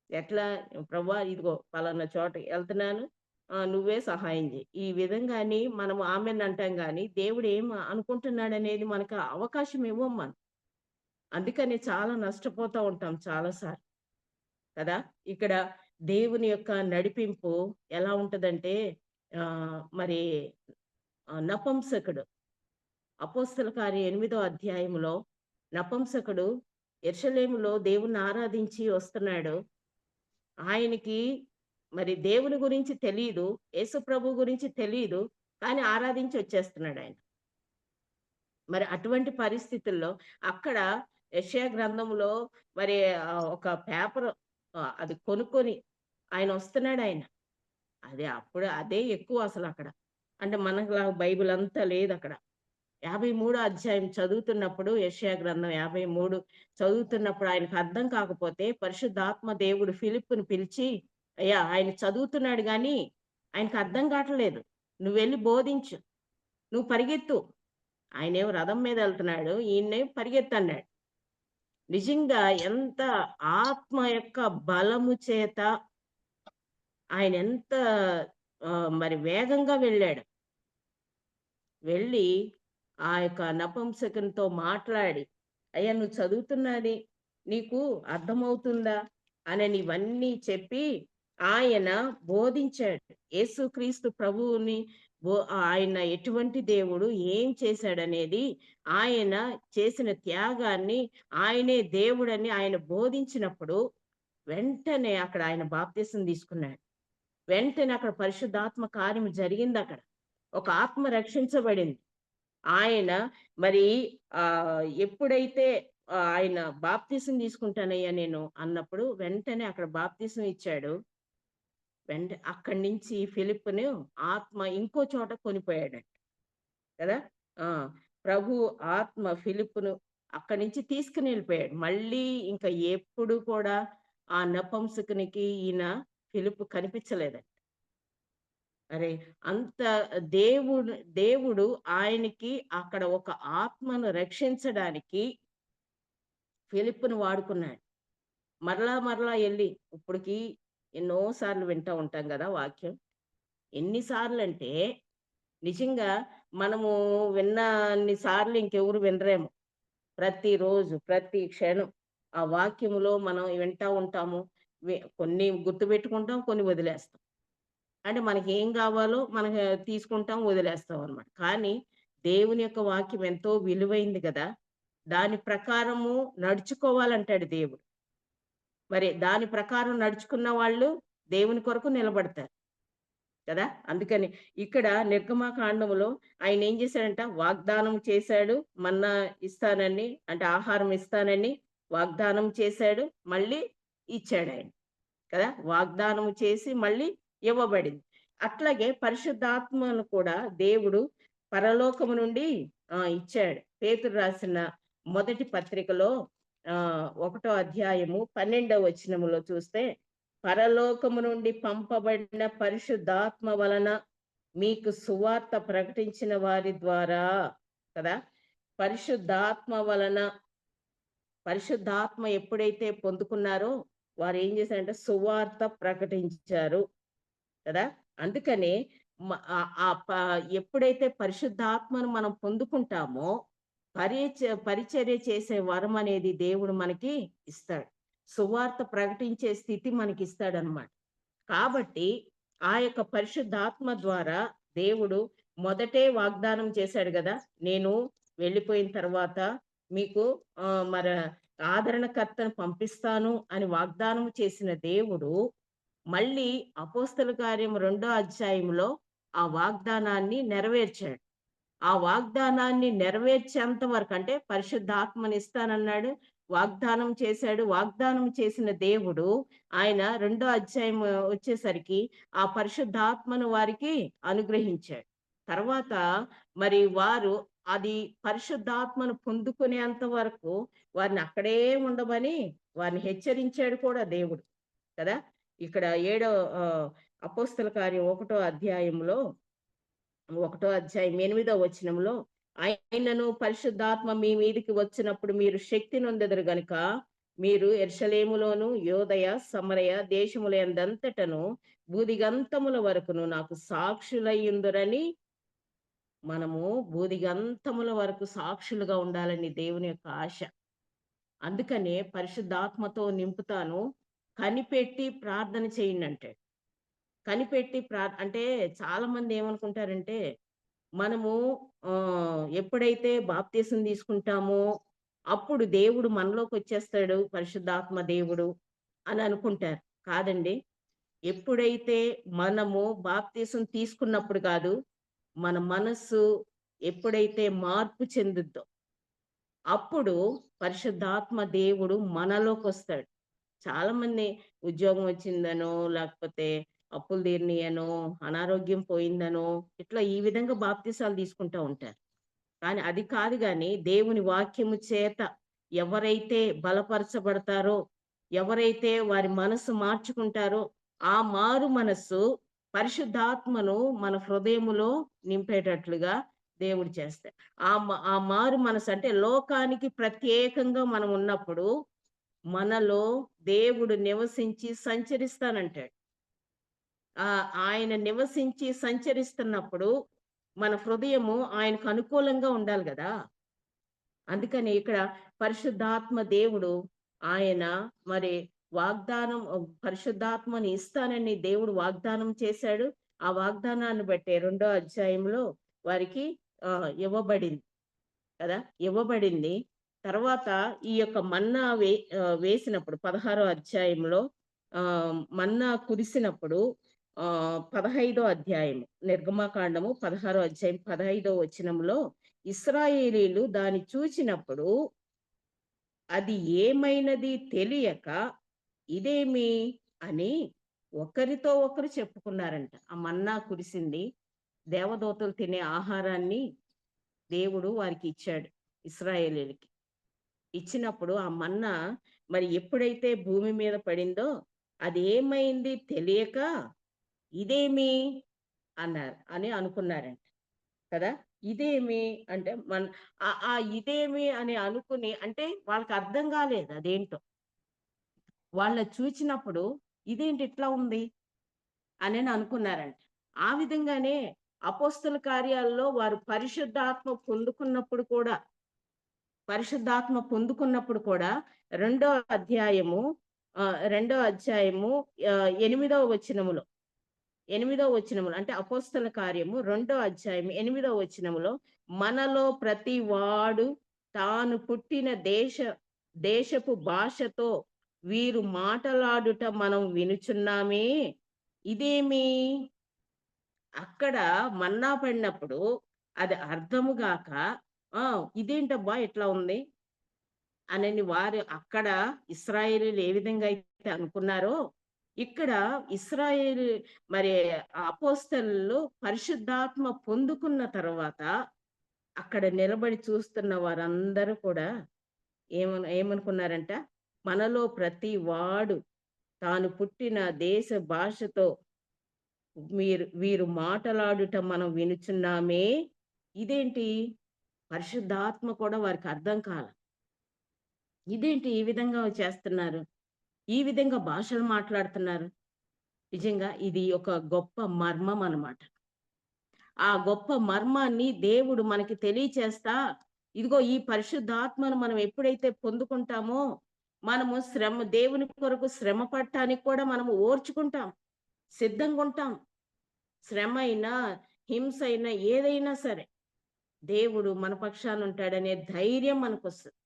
ఎట్లా? ప్రభువా ఇదిగో పలానా చోటకి ఎళ్తున్నాను. నువ్వే సహాయం చెయ్యి. ఈ విధంగాని మనం ఆమెన్ అంటాం గానీ, దేవుడు ఏం అనుకుంటున్నాడనేది మనకు అవకాశం ఇవ్వం మనం. అందుకని చాలా నష్టపోతా ఉంటాం చాలా సార్లు. కదా! ఇక్కడ దేవుని యొక్క నడిపింపు ఎలా ఉంటదంటే మరి నపుంసకుడు అపోస్తల కార్యం 8వ అధ్యాయంలో నపుంసకుడు యెరూషలేములో దేవుణ్ణి ఆరాధించి వస్తున్నాడు. ఆయనకి మరి దేవుని గురించి తెలీదు. యేసు ప్రభు గురించి తెలీదు. కానీ ఆరాధించి వచ్చేస్తున్నాడు ఆయన. మరి అటువంటి పరిస్థితుల్లో అక్కడ యెషయా గ్రంథంలో మరి ఒక పేపర్ అది కొనుక్కొని ఆయన వస్తున్నాడాయన. అదే ఎక్కువ అసలక్కడ. అంటే మనకులాగా బైబిల్ అంతా లేదక్కడ. 53 అధ్యాయం చదువుతున్నప్పుడు యెషయా గ్రంథం 53 చదువుతున్నప్పుడు ఆయనకు అర్థం కాకపోతే పరిశుద్ధాత్మ దేవుడు ఫిలిప్పుని పిలిచి, అయ్యా ఆయన చదువుతున్నాడు గానీ ఆయనకు అర్థం కావట్లేదు. నువ్వెళ్ళి బోధించు. నువ్వు పరిగెత్తు. ఆయనేమో రథం మీద ఎళ్తున్నాడు. ఈయన్నేమో పరిగెత్తన్నాడు. నిజంగా ఎంత ఆత్మ యొక్క బలము చేత ఆయనెంత మరి వేగంగా వెళ్ళాడు. వెళ్ళి ఆ యొక్క నపుంసకునితో మాట్లాడి, అయ్యా నువ్వు చదువుతున్నది నీకు అర్థమవుతుందా? అనని ఇవన్నీ చెప్పి ఆయన బోధించాడు. యేసుక్రీస్తు ప్రభువుని ఆయన ఎటువంటి దేవుడు, ఏం చేశాడనేది, ఆయన చేసిన త్యాగాన్ని, ఆయనే దేవుడని ఆయన బోధించినప్పుడు వెంటనే అక్కడ ఆయన బాప్తిసం తీసుకున్నాడు. వెంటనే అక్కడ పరిశుద్ధాత్మ కార్యం జరిగిందక్కడ. ఒక ఆత్మ రక్షించబడింది. ఆయన మరి ఎప్పుడైతే ఆయన బాప్తిసం తీసుకుంటానయ్యా నేను అన్నప్పుడు వెంటనే అక్కడ బాప్తిసం ఇచ్చాడు. అక్కడి నుంచి ఫిలిప్పును ఆత్మ ఇంకో చోట కొనిపోయాడంట కదా. ప్రభు ఆత్మ ఫిలిప్పును అక్కడి నుంచి తీసుకుని వెళ్ళిపోయాడు. మళ్ళీ ఇంకా ఎప్పుడు కూడా ఆ నపుంసకునికి ఈయన ఫిలిప్పు కనిపించలేదంట. అరే! అంత దేవుడు ఆయనకి అక్కడ ఒక ఆత్మను రక్షించడానికి ఫిలిప్పును వాడుకున్నాడు. మరలా ఎళ్లి ఇప్పటికి ఎన్నో సార్లు వింటా ఉంటాం గదా వాక్యం. ఎన్ని సార్లంటే నిజంగా మనము విన్న అన్ని సార్లు ఇంకెవరు వినరేమో. ప్రతిరోజు, ప్రతి క్షణం ఆ వాక్యములో మనం వింటా ఉంటాము. కొన్ని గుర్తుపెట్టుకుంటాం, కొన్ని వదిలేస్తాం. అంటే మనకేం గావాలో మనకు తీసుకుంటాం, వదిలేస్తాం అన్నమాట. కానీ దేవుని యొక్క వాక్యం ఎంతో విలువైంది గదా! దాని ప్రకారము నడుచుకోవాలంటాడు దేవుడు. మరి దాని ప్రకారం నడుచుకున్న వాళ్ళు దేవుని కొరకు నిలబడతారు కదా! అందుకని ఇక్కడ నిర్గమకాండములో ఆయనేం చేశాడంట, వాగ్దానం చేశాడు. మన్నా ఇస్తానని, అంటే ఆహారం ఇస్తానని వాగ్దానం చేశాడు. మళ్ళీ ఇచ్చాడాయన. కదా! వాగ్దానం చేసి మళ్ళీ ఇవ్వబడింది. అట్లాగే పరిశుద్ధాత్మను కూడా దేవుడు పరలోకము నుండి ఇచ్చాడు. పేతురు రాసిన మొదటి పత్రికలో 1 అధ్యాయము 12వ వచనములో చూస్తే, పరలోకము నుండి పంపబడిన పరిశుద్ధాత్మ వలన మీకు సువార్త ప్రకటించిన వారి ద్వారా, కదా! పరిశుద్ధాత్మ ఎప్పుడైతే పొందుకున్నారో వారు ఏం చేశారంటే సువార్త ప్రకటించారు కదా! అందుకనే ఎప్పుడైతే పరిశుద్ధాత్మను మనం పొందుకుంటామో పరిచర్య చేసే వరం అనేది దేవుడు మనకి ఇస్తాడు. సువార్త ప్రకటించే స్థితి మనకి ఇస్తాడనమాట. కాబట్టి ఆ యొక్క పరిశుద్ధాత్మ ద్వారా దేవుడు మొదటే వాగ్దానం చేశాడు కదా, నేను వెళ్ళిపోయిన తర్వాత మీకు ఆదరణకర్తను పంపిస్తాను అని వాగ్దానం చేసిన దేవుడు మళ్ళీ అపోస్తల కార్యం 2వ అధ్యాయంలో ఆ వాగ్దానాన్ని నెరవేర్చాడు. ఆ వాగ్దానాన్ని నెరవేర్చేంత వరకు, అంటే పరిశుద్ధాత్మని ఇస్తానన్నాడు, వాగ్దానం చేశాడు. వాగ్దానం చేసిన దేవుడు ఆయన 2వ అధ్యాయం వచ్చేసరికి ఆ పరిశుద్ధాత్మను వారికి అనుగ్రహించాడు. తర్వాత మరి వారు అది పరిశుద్ధాత్మను పొందుకునేంత వరకు వారిని అక్కడే ఉండమని వారిని హెచ్చరించాడు కూడా దేవుడు కదా! ఇక్కడ అపోస్తల కార్యం 1వ అధ్యాయంలో 8వ వచనంలో, ఆయనను పరిశుద్ధాత్మ మీ మీదికి వచ్చినప్పుడు మీరు శక్తి నొందెదరు గనుక మీరు యెరూషలేములోను యోదయ సమరయ దేశములందంతటను భూదిగంతముల వరకును నాకు సాక్షులయ్యుందురని. మనము భూదిగంతముల వరకు సాక్షులుగా ఉండాలని దేవుని యొక్క ఆశ. అందుకనే పరిశుద్ధాత్మతో నింపుతాను, కనిపెట్టి ప్రార్థన చేయండి అంటాడు. కనిపెట్టి అంటే చాలా మంది ఏమనుకుంటారంటే, మనము ఎప్పుడైతే బాప్తీసం తీసుకుంటామో అప్పుడు దేవుడు మనలోకి వచ్చేస్తాడు, పరిశుద్ధాత్మ దేవుడు అని అనుకుంటారు. కాదండి. ఎప్పుడైతే మనము బాప్తీసం తీసుకున్నప్పుడు కాదు, మన మనస్సు ఎప్పుడైతే మార్పు చెందుద్దో అప్పుడు పరిశుద్ధాత్మ దేవుడు మనలోకి వస్తాడు. చాలా మంది ఉద్యోగం వచ్చిందనో, లేకపోతే అప్పులు తీరినియనో, అనారోగ్యం పోయిందనో, ఇట్లా ఈ విధంగా బాప్తీసాలు తీసుకుంటా ఉంటారు. కానీ అది కాదు గాని, దేవుని వాక్యము చేత ఎవరైతే బలపరచబడతారో, ఎవరైతే వారి మనసు మార్చుకుంటారో, ఆ మారు మనస్సు పరిశుద్ధాత్మను మన హృదయములో నింపేటట్లుగా దేవుడు చేస్తాడు. ఆ మారు మనసు అంటే లోకానికి ప్రత్యేకంగా మనం ఉన్నప్పుడు మనలో దేవుడు నివసించి సంచరిస్తానంటాడు. ఆయన నివసించి సంచరిస్తున్నప్పుడు మన హృదయము ఆయనకు అనుకూలంగా ఉండాలి గదా! అందుకని ఇక్కడ పరిశుద్ధాత్మ దేవుడు ఆయన మరి పరిశుద్ధాత్మని ఇస్తానని దేవుడు వాగ్దానం చేశాడు. ఆ వాగ్దానాన్ని బట్టే 2వ అధ్యాయంలో వారికి ఇవ్వబడింది కదా! ఇవ్వబడింది. తర్వాత ఈ యొక్క మన్నా వేసినప్పుడు 16వ అధ్యాయంలో మన్నా కురిసినప్పుడు 15వ అధ్యాయం నిర్గమకాండము 16వ అధ్యాయం 15వ వచనంలో, ఇశ్రాయేలీయులు దాన్ని చూచినప్పుడు అది ఏమైనది తెలియక ఇదేమి అని ఒకరితో ఒకరు చెప్పుకున్నారంట. ఆ మన్నా కురిసింది, దేవదూతలు తినే ఆహారాన్ని దేవుడు వారికి ఇచ్చాడు ఇశ్రాయేలీయులకి. ఇచ్చినప్పుడు ఆ మన్నా మరి ఎప్పుడైతే భూమి మీద పడిందో అది ఏమైంది తెలియక ఇదేమి అన్నారు అని అనుకున్నారంట కదా. ఇదేమి అంటే ఆ ఇదేమి అని అనుకుని అంటే వాళ్ళకి అర్థం కాలేదు అదేంటో. వాళ్ళ చూచినప్పుడు ఇదేంటి ఇట్లా ఉంది అని అనుకున్నారంట. ఆ విధంగానే అపోస్తల కార్యాల్లో వారు పరిశుద్ధాత్మ పొందుకున్నప్పుడు కూడా రెండో అధ్యాయము 8వ వచనములో అంటే అపోస్తల కార్యము 2వ అధ్యాయం 8వ వచనములో మనలో ప్రతి వాడు తాను పుట్టిన దేశపు భాషతో వీరు మాటలాడుట మనం వినుచున్నామే ఇదేమి. అక్కడ మన్నా పడినప్పుడు అది అర్థము గాక ఇదేంటబ్బా ఇట్లా ఉంది అని వారు అక్కడ ఇశ్రాయేలీయులు ఏ విధంగా అయితే అనుకున్నారో ఇక్కడ మరి అపోస్తలులు పరిశుద్ధాత్మ పొందుకున్న తర్వాత అక్కడ నిలబడి చూస్తున్న వారందరూ కూడా ఏమనుకున్నారంట, మనలో ప్రతి వాడు తాను పుట్టిన దేశ భాషతో వీరు మాటలాడుట మనం వినుచున్నామే ఇదేంటి. పరిశుద్ధాత్మ కూడా వారికి అర్థం కాల. ఇదేంటి ఈ విధంగా చేస్తున్నారు, ఈ విధంగా భాషలు మాట్లాడుతున్నారు. నిజంగా ఇది ఒక గొప్ప మర్మం అన్నమాట. ఆ గొప్ప మర్మాన్ని దేవుడు మనకి తెలియచేస్తా, ఇదిగో ఈ పరిశుద్ధాత్మను మనం ఎప్పుడైతే పొందుకుంటామో మనము దేవుని కొరకు శ్రమ పడటానికి కూడా మనము ఓర్చుకుంటాం, సిద్ధంగా ఉంటాం. శ్రమ అయినా హింస అయినా ఏదైనా సరే దేవుడు మన పక్షాన ఉంటాడనే ధైర్యం మనకు వస్తుంది.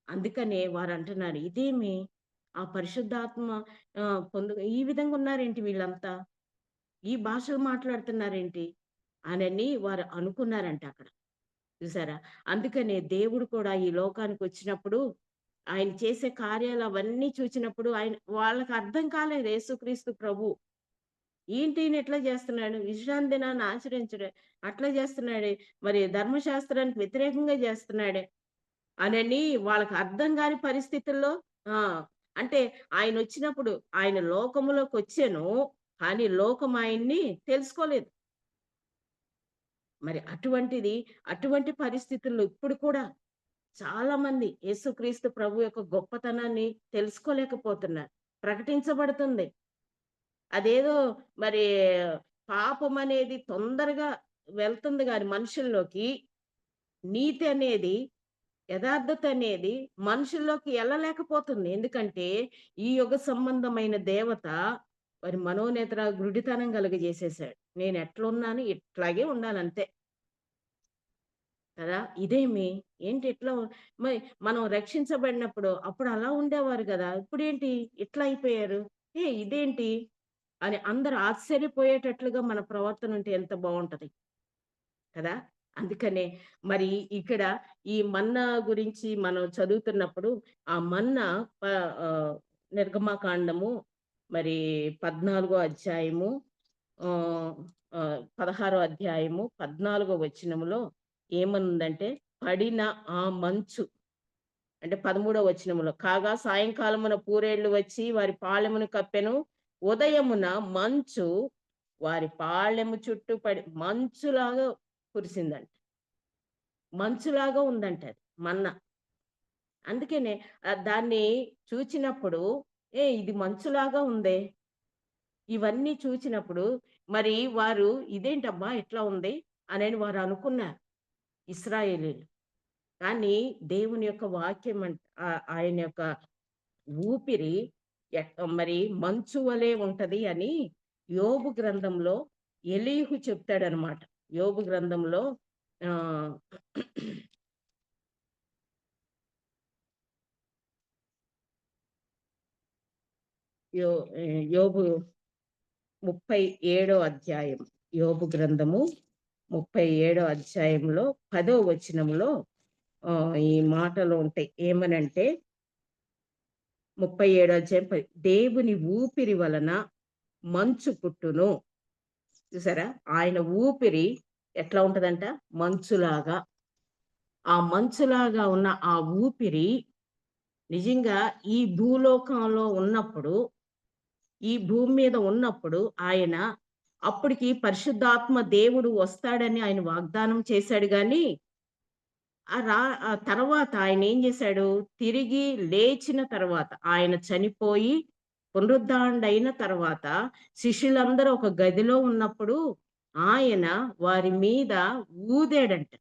అందుకనే వారు అంటున్నారు, ఇదేమి ఆ పరిశుద్ధాత్మ ఈ విధంగా ఉన్నారేంటి వీళ్ళంతా, ఈ భాషలు మాట్లాడుతున్నారేంటి అని వారు అనుకున్నారంట అక్కడ. చూసారా, అందుకనే దేవుడు కూడా ఈ లోకానికి వచ్చినప్పుడు ఆయన చేసే కార్యాలు అవన్నీ చూసినప్పుడు వాళ్ళకి అర్థం కాలేదు. యేసుక్రీస్తు ప్రభు ఏంటి ఎట్లా చేస్తున్నాడు, విశ్రాంతి దినాన్ని ఆచరించడే అట్లా చేస్తున్నాడే, మరి ధర్మశాస్త్రానికి వ్యతిరేకంగా చేస్తున్నాడే అని వాళ్ళకి అర్థం కాని పరిస్థితుల్లో అంటే ఆయన వచ్చినప్పుడు ఆయన లోకములోకి వచ్చాను కానీ లోకం ఆయన్ని తెలుసుకోలేదు. మరి అటువంటి పరిస్థితుల్లో ఇప్పుడు కూడా చాలా మంది యేసుక్రీస్తు ప్రభు యొక్క గొప్పతనాన్ని తెలుసుకోలేకపోతున్నారు. ప్రకటించబడుతుంది, అదేదో మరి పాపం అనేది తొందరగా వెళ్తుంది కానీ మనుషుల్లోకి నీతి అనేది, యథార్థత అనేది మనుషుల్లోకి వెళ్ళలేకపోతుంది. ఎందుకంటే ఈ యుగ సంబంధమైన దేవత మరి మనోనేత్ర గుడితనం కలుగజేసేసాడు. నేను ఎట్లున్నాను ఇట్లాగే ఉండాలంతే కదా. ఇదేమి ఏంటి ఇట్లా, మరి మనం రక్షించబడినప్పుడు అప్పుడు అలా ఉండేవారు కదా, ఇప్పుడేంటి ఇట్లా అయిపోయారు, ఇదేంటి అని అందరూ ఆశ్చర్యపోయేటట్లుగా మన ప్రవర్తన ఉంటే ఎంత బాగుంటది కదా. అందుకనే మరి ఇక్కడ ఈ మన్నా గురించి మనం చదువుతున్నప్పుడు ఆ మన్నా నిర్గమకాండము మరి 14వ అధ్యాయము 16వ అధ్యాయము 14వ వచనములో ఏమనుందంటే, పడిన ఆ మంచు అంటే 13వ వచనములో, కాగా సాయంకాలమున పూరేళ్లు వచ్చి వారి పాళెమును కప్పెను, ఉదయమున మంచు వారి పాళెము చుట్టూ పడి మంచులాగా కురిసిందంట. మంచులాగా ఉందంట అది మన్నా. అందుకనే దాన్ని చూచినప్పుడు ఇది మంచులాగా ఉందే, ఇవన్నీ చూచినప్పుడు మరి వారు ఇదేంటబ్బా ఇట్లా ఉంది అని వారు అనుకున్నారు ఇశ్రాయేలీయులు. కానీ దేవుని యొక్క వాక్యం ఆయన యొక్క ఊపిరి మరి మంచు వలె ఉంటది అని యోబు గ్రంథంలో ఎలీహు చెప్తాడనమాట. యోబు గ్రంథంలో యోబు 37వ అధ్యాయం, యోబు గ్రంథము 37వ అధ్యాయంలో 10వ వచనంలో ఈ మాటలు ఉంటాయి. ఏమనంటే 37వ అధ్యాయం దేవుని ఊపిరి వలన మంచు పుట్టును. చూసారా, ఆయన ఊపిరి ఎట్లా ఉంటదంట, మంచులాగా. ఆ మంచులాగా ఉన్న ఆ ఊపిరి నిజంగా ఈ భూలోకంలో ఉన్నప్పుడు, ఈ భూమి మీద ఉన్నప్పుడు ఆయన అప్పటికి పరిశుద్ధాత్మ దేవుడు వస్తాడని ఆయన వాగ్దానం చేశాడు గానీ, ఆ తర్వాత ఆయనేం జేశాడు, తిరిగి లేచిన తర్వాత, ఆయన చనిపోయి పునరుద్ధానుడైన తర్వాత శిష్యులందరూ ఒక గదిలో ఉన్నప్పుడు ఆయన వారి మీద ఊదాడంట.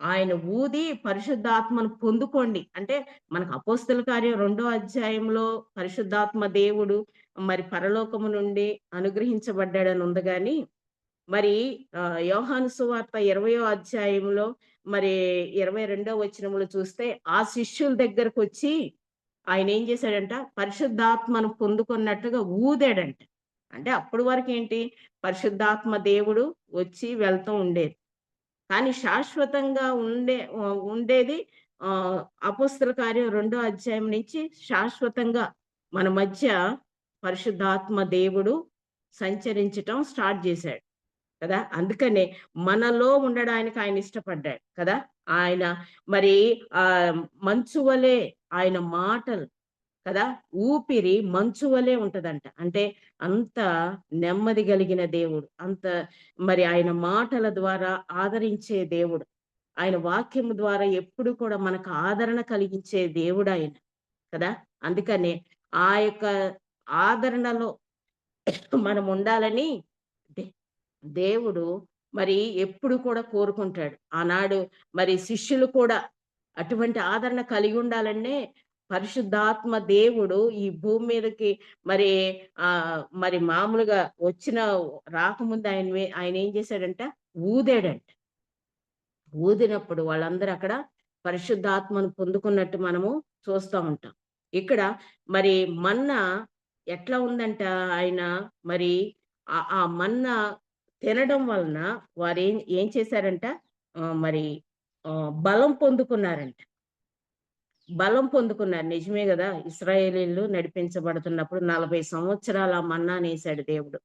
ఆయన ఊది పరిశుద్ధాత్మను పొందుకోండి. అంటే మనకు అపోస్తల కార్యం 2 అధ్యాయంలో పరిశుద్ధాత్మ దేవుడు మరి పరలోకము నుండి అనుగ్రహించబడ్డాడని ఉంది గాని, మరి యోహాను సువార్త 20వ అధ్యాయంలో మరి 22వ వచనంలో చూస్తే ఆ శిష్యుల దగ్గరకొచ్చి ఆయనేం చేశాడంట, పరిశుద్ధాత్మను పొందుకున్నట్టుగా ఊదాడంట. అంటే అప్పటి వరకేంటి, పరిశుద్ధాత్మ దేవుడు వచ్చి వెళ్తూ ఉండేది. కానీ శాశ్వతంగా ఉండేది అపోస్తల కార్యం 2 అధ్యాయం నుంచి శాశ్వతంగా మన మధ్య పరిశుద్ధాత్మ దేవుడు సంచరించటం స్టార్ట్ చేశాడు కదా! అందుకనే మనలో ఉండడానికి ఆయన ఇష్టపడ్డాడు కదా! ఆయన మరి మంచు వలె ఆయన మాటలు కదా! ఊపిరి మంచు వలె ఉంటదంట. అంటే అంత నెమ్మది గలిగిన దేవుడు. అంత మరి ఆయన మాటల ద్వారా ఆదరించే దేవుడు. ఆయన వాక్యము ద్వారా ఎప్పుడు కూడా మనకు ఆదరణ కలిగించే దేవుడాయన కదా! అందుకనే ఆ యొక్క ఆదరణలో మనం ఉండాలని దే దేవుడు మరి ఎప్పుడు కూడా కోరుకుంటాడు. ఆనాడు మరి శిష్యులు కూడా అటువంటి ఆదరణ కలిగి ఉండాలనే పరిశుద్ధాత్మ దేవుడు ఈ భూమి మీదకి మరి మరి మామూలుగా రాకముందు ఆయన ఏం చేశాడంట, ఊదాడంట. ఊదినప్పుడు వాళ్ళందరూ అక్కడ పరిశుద్ధాత్మను పొందుకున్నట్టు మనము చూస్తా ఉంటాం. ఇక్కడ మరి మన్నా ఎట్లా ఉందంట, ఆయన మరి ఆ మన్నా తినడం వలన వారేం ఏం చేశారంట, మరి బలం పొందుకున్నారంట. బలం పొందుకున్నారు. నిజమే గదా! ఇశ్రాయేలీయులు నడిపించబడుతున్నప్పుడు 40 సంవత్సరాలు ఆ మన్నానేసాడు దేవుడు.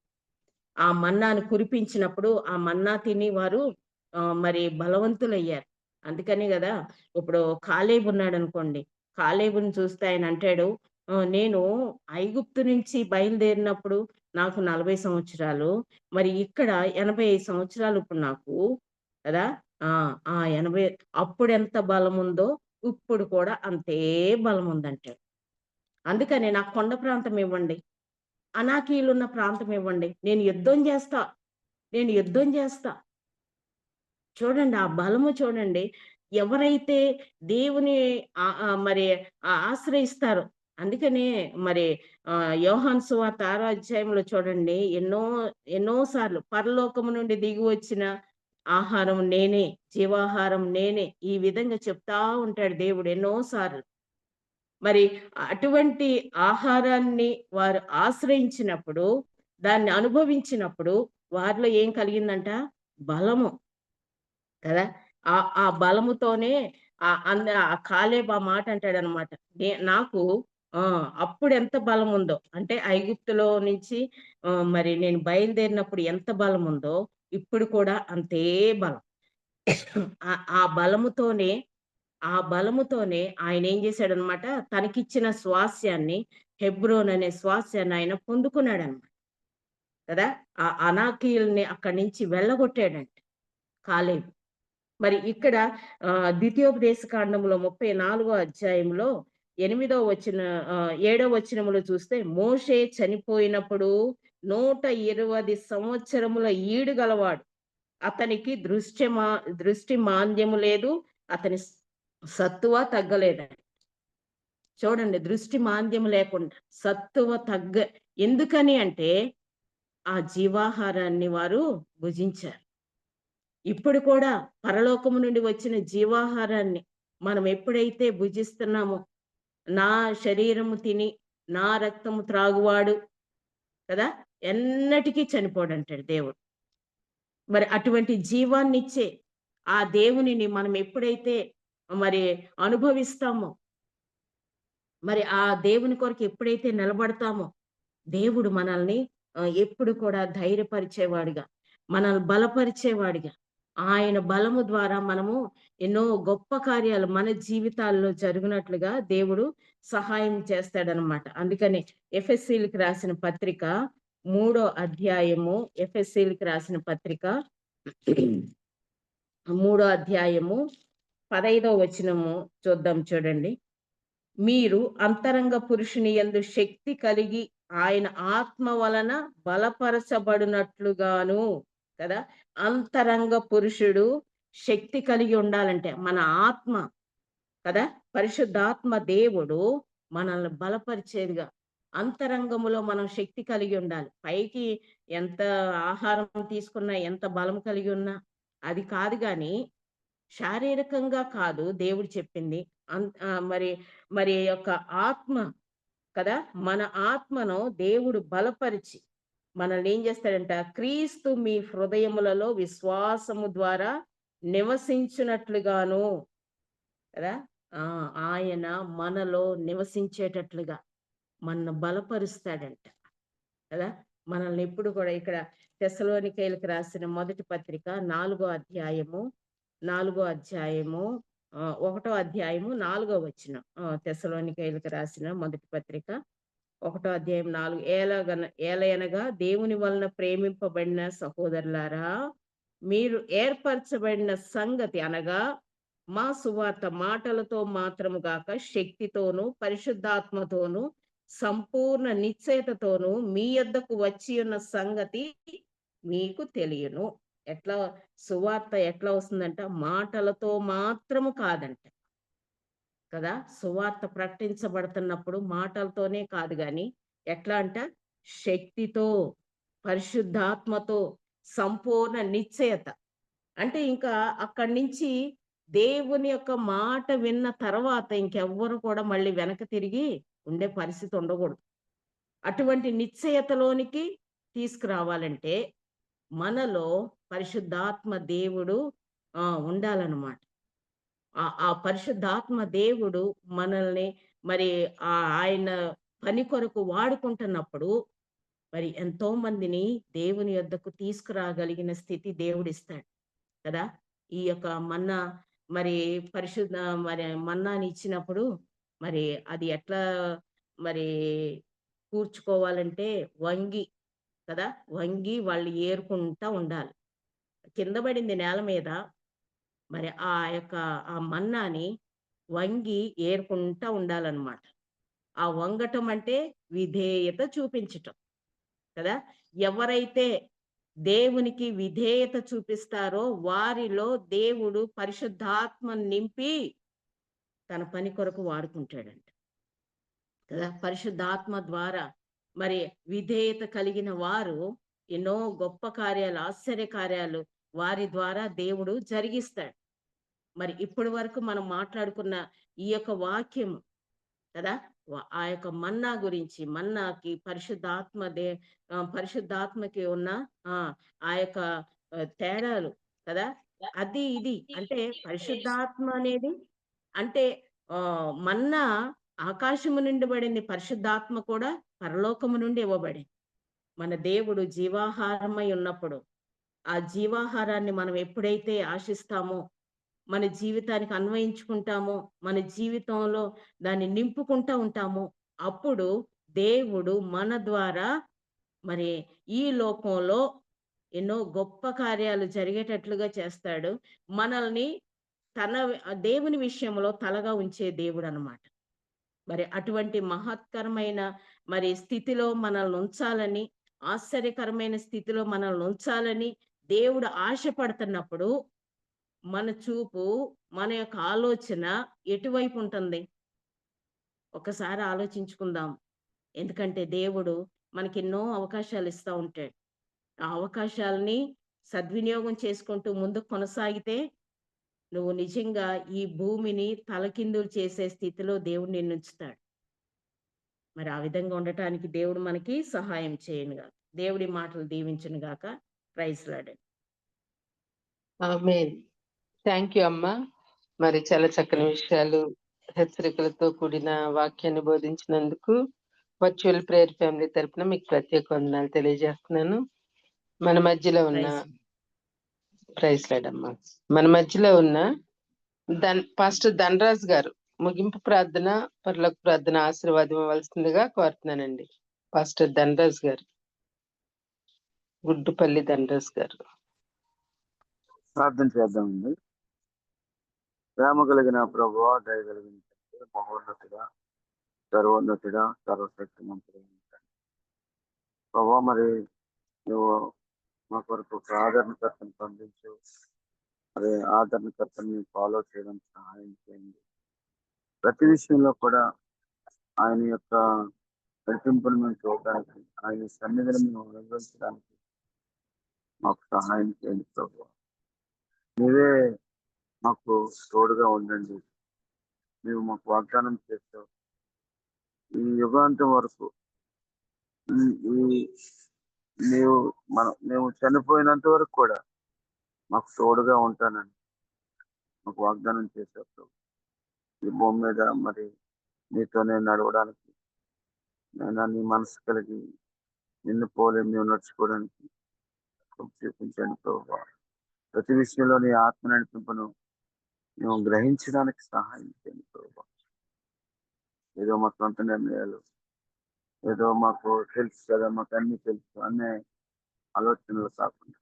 ఆ మన్నాను కురిపించినప్పుడు ఆ మన్నా తిని వారు మరి బలవంతులయ్యారు. అందుకనే గదా! ఇప్పుడు కాలేబు ఉన్నాడనుకోండి. కాలేబుని చూస్తే ఆయన అంటాడు, నేను ఐగుప్తు నుంచి బయలుదేరినప్పుడు నాకు 40 సంవత్సరాలు. మరి ఇక్కడ 85 సంవత్సరాలు ఇప్పుడు నాకు కదా! ఆ! ఆ 80 అప్పుడెంత బలముందో ఇప్పుడు కూడా అంతే బలముందంటాడు. అందుకనే నాకు కొండ ప్రాంతం ఇవ్వండి. అనాకీయులున్న ప్రాంతం ఇవ్వండి. నేను యుద్ధం జేస్తా. నేను యుద్ధం జేస్తా. చూడండి ఆ బలము చూడండి. ఎవరైతే దేవుని మరి ఆశ్రయిస్తారో అందుకనే మరి యోహాను సువార్త 6వ అధ్యాయంలో చూడండి ఎన్నో సార్లు పరలోకము నుండి దిగి వచ్చిన ఆహారం నేనే, జీవాహారం నేనే ఈ విధంగా చెప్తా ఉంటాడు దేవుడు ఎన్నో సార్లు. మరి అటువంటి ఆహారాన్ని వారు ఆశ్రయించినప్పుడు, దాన్ని అనుభవించినప్పుడు వారిలో ఏం కలిగిందంట? బలము. కదా! ఆ బలముతోనే కాలేబు ఆ మాట అంటాడనమాట. నాకు అప్పుడెంత బలముందో అంటే ఐగుప్తులో నుంచి మరి నేను బయలుదేరినప్పుడు ఎంత బలముందో, ఇప్పుడు కూడా అంతే బలం. ఆ ఆ బలముతోనే ఆ బలముతోనే ఆయనేం జేశాడనమాట, తనకిచ్చిన స్వాస్యాన్ని హెబ్రోన్ అనే స్వాస్యాన్ని ఆయన పొందుకున్నాడనమాట. కదా! ఆ అనాకీయుల్ని అక్కడి నుంచి వెళ్ళగొట్టాడంట కాలేబు. మరి ఇక్కడ ద్వితీయోపదేశ కాండంలో 34వ అధ్యాయంలో 7వ వచనములో చూస్తే మోషే చనిపోయినప్పుడు 120 సంవత్సరముల ఈడు గలవాడు. అతనికి దృష్టి మాంద్యము లేదు. అతని సత్తువ తగ్గలేదండి. చూడండి దృష్టి మాంద్యం లేకుండా సత్తువ ఎందుకని అంటే ఆ జీవాహారాన్ని వారు భుజించారు. ఇప్పుడు కూడా పరలోకము నుండి వచ్చిన జీవాహారాన్ని మనం ఎప్పుడైతే భుజిస్తున్నామో, నా శరీరము తిని, నా రక్తము త్రాగువాడు కదా! ఎన్నటికీ చనిపోడంటాడు దేవుడు. మరి అటువంటి జీవాన్నిచ్చే ఆ దేవునిని మనం ఎప్పుడైతే మరి అనుభవిస్తామో, మరి ఆ దేవుని కొరకు ఎప్పుడైతే నిలబడతామో, దేవుడు మనల్ని ఎప్పుడు కూడా ధైర్యపరిచేవాడిగా, మనల్ని బలపరిచేవాడిగా ఆయన బలము ద్వారా మనము ఎన్నో గొప్ప కార్యాలు మన జీవితాల్లో జరిగినట్లుగా దేవుడు సహాయం చేస్తాడనమాట. అందుకని ఎఫెసీయులకు రాసిన పత్రిక 3వ అధ్యాయము, ఎఫెసీయులకు రాసిన పత్రిక 3వ అధ్యాయము 15వ వచనము చూద్దాం చూడండి. మీరు అంతరంగ పురుషుని యందు శక్తి కలిగి ఆయన ఆత్మ వలన బలపరచబడినట్లుగాను, కదా. అంతరంగ పురుషుడు శక్తి కలిగి ఉండాలంటే మన ఆత్మ, కదా. పరిశుద్ధాత్మ దేవుడు మనల్ని బలపరిచేదిగా అంతరంగములో మనం శక్తి కలిగి ఉండాలి. పైకి ఎంత ఆహారం తీసుకున్నా, ఎంత బలం కలిగి ఉన్నా అది కాదు గాని శారీరకంగా కాదు దేవుడు చెప్పింది. మరి మరి యొక్క ఆత్మ, కదా. మన ఆత్మను దేవుడు బలపరిచి మనల్ని ఏం చేస్తాడంట, క్రీస్తు మీ హృదయములలో విశ్వాసము ద్వారా నివసించినట్లుగాను, కదా. ఆయన మనలో నివసించేటట్లుగా మనల్ని బలపరుస్తాడంట, కదా. మనల్ని ఎప్పుడు కూడా ఇక్కడ తెస్సలోనికైలకు రాసిన మొదటి పత్రిక 4వ అధ్యాయము 1వ అధ్యాయము 4వ వచనం. తెస్సలోనికైలకు రాసిన మొదటి పత్రిక 1వ అధ్యాయం 4. ఏలయనగా దేవుని వలన ప్రేమింపబడిన సహోదరులారా, మీరు ఏర్పరచబడిన సంగతి అనగా మా సువార్త మాటలతో మాత్రము గాక శక్తితోనూ పరిశుద్ధాత్మతోనూ సంపూర్ణ నిశ్చయతతోనూ మీ యొద్దకు వచ్చి ఉన్న సంగతి మీకు తెలియను. ఎట్లా సువార్త ఎట్లా వస్తుందంట, మాటలతో మాత్రము కాదంట, కదా. సువార్త ప్రకటించబడుతున్నప్పుడు మాటలతోనే కాదు గాని ఎట్లా అంట, శక్తితో పరిశుద్ధాత్మతో సంపూర్ణ నిశ్చయత. అంటే ఇంకా అక్కడి నుంచి దేవుని యొక్క మాట విన్న తర్వాత ఇంకెవ్వరు కూడా మళ్ళీ వెనక తిరిగి ఉండే పరిస్థితి ఉండకూడదు. అటువంటి నిశ్చయతలోనికి తీసుకురావాలంటే మనలో పరిశుద్ధాత్మ దేవుడు ఉండాలన్నమాట. ఆ పరిశుద్ధాత్మ దేవుడు మనల్ని మరి ఆయన పని కొరకు వాడుకుంటున్నప్పుడు మరి ఎంతో మందిని దేవుని యొద్దకు తీసుకురాగలిగిన స్థితి దేవుడిస్తాడు, కదా. ఈ యొక్క మన్నా మరి మన్నాని ఇచ్చినప్పుడు మరి అది ఎట్లా మరి కూర్చుకోవాలంటే వంగి, కదా. వంగి వాళ్ళు ఏరుకుంటా ఉండాలి. కింద పడింది నేల మీద, మరి ఆ మన్నాని వంగి ఏరుకుంటా ఉండాలన్నమాట. ఆ వంగటం అంటే విధేయత చూపించటం, కదా. ఎవరైతే దేవునికి విధేయత చూపిస్తారో వారిలో దేవుడు పరిశుద్ధాత్మ నింపి తన పని కొరకు వాడుకుంటాడంట, కదా. పరిశుద్ధాత్మ ద్వారా మరి విధేయత కలిగిన వారు ఎన్నో గొప్ప కార్యాలు, ఆశ్చర్య కార్యాలు వారి ద్వారా దేవుడు జరిగిస్తాడు. మరి ఇప్పటి వరకు మనం మాట్లాడుకున్న ఈ యొక్క వాక్యం, కదా, ఆ యొక్క మన్నా గురించి, మన్నాకి పరిశుద్ధాత్మకి ఉన్న ఆ యొక్క తేడాలు, కదా. అది ఇది అంటే పరిశుద్ధాత్మ అనేది అంటే మన్నా ఆకాశము నుండి పడింది, పరిశుద్ధాత్మ కూడా పరలోకము నుండి ఇవ్వబడింది. మన దేవుడు జీవాహారమై ఉన్నప్పుడు ఆ జీవాహారాన్ని మనం ఎప్పుడైతే ఆశిస్తామో, మన జీవితానికి అన్వయించుకుంటామో, మన జీవితంలో దాన్ని నింపుకుంటా ఉంటామో, అప్పుడు దేవుడు మన ద్వారా మరి ఈ లోకంలో ఎన్నో గొప్ప కార్యాలు జరిగేటట్లుగా చేస్తాడు. మనల్ని దేవుని విషయంలో తలగా ఉంచే దేవుడు అన్నమాట. మరి అటువంటి మహత్కరమైన మరి స్థితిలో మనల్ని ఉంచాలని, ఆశ్చర్యకరమైన స్థితిలో మనల్ని ఉంచాలని దేవుడు ఆశపడుతున్నప్పుడు మన చూపు, మన యొక్క ఆలోచన ఎటువైపు ఉంటుంది? ఒకసారి ఆలోచించుకుందాం. ఎందుకంటే దేవుడు మనకెన్నో అవకాశాలు ఇస్తా ఉంటాడు. ఆ అవకాశాలని సద్వినియోగం చేసుకుంటూ ముందుకు కొనసాగితే నువ్వు నిజంగా ఈ భూమిని తలకిందులు చేసే స్థితిలో దేవుడు నిన్నుంచుతాడు. మరి ఆ విధంగా ఉండటానికి దేవుడు మనకి సహాయం చేయనుగాక. దేవుడి మాటలు దీవించును గాక. Praise Lord. ఆమేన్. థ్యాంక్ యూ అమ్మా. మరి చాలా చక్కని విషయాలు, హెచ్చరికలతో కూడిన వాక్యాన్ని బోధించినందుకు వర్చువల్ ప్రేయర్ ఫ్యామిలీ తరపున మీకు ప్రత్యేక వందనాలు తెలియజేస్తున్నాను. మన మధ్యలో ఉన్న ప్రైజ్ ప్రైజ్ లాడమ్మా. మన మధ్యలో ఉన్న పాస్టర్ ధనరాజ్ గారు ముగింపు ప్రార్థన, పరలోక ప్రార్థన ఆశీర్వాదం ఇవ్వాల్సిందిగా కోరుతున్నానండి. పాస్టర్ ధనరాజ్ గారు, గుడ్డుపల్లి ధనరాజ్ గారు. ప్రార్థన చేద్దామండి. ప్రేమ కలిగిన ప్రభువా, దయ కలిగిన తండ్రి, మహోన్నతుడా, సర్వోన్నతుడా, సర్వశక్తిమంతుడా ప్రభువా, మరి నువ్వు మా కొరకు ఒక ఆదరణకర్తను పంపించు. మరి ఆదరణకర్తని ఫాలో చేయడానికి సహాయం చేయండి. ప్రతి విషయంలో కూడా ఆయన యొక్క నడిపింపును మేము చూడడానికి, ఆయన సన్నిధిని మేము అనుభవించడానికి మాకు సహాయం చేయండి ప్రభువా. నీవే మాకు తోడుగా ఉండండి. నీవు మాకు వాగ్దానం చేస్తావు, ఈ యుగాంతం వరకు మేము చనిపోయినంత వరకు కూడా మాకు తోడుగా ఉంటానని మాకు వాగ్దానం చేసేస్తావు. ఈ భూమి మీద మరి నీతోనే నడవడానికి, నేను నీ మనసు కలిగి నిన్ను పోలే మేము నడుచుకోవడానికి చూపించండి ప్రభు. ప్రతి విషయంలో నీ ఆత్మ నడిపింపును మేము గ్రహించడానికి సహాయం చేయండి ప్రభు. ఏదో మా సొంత నిర్ణయాలు, ఏదో మాకు తెలుసు కదా, మాకు అన్ని తెలుసు అనే ఆలోచనలు కాకుండా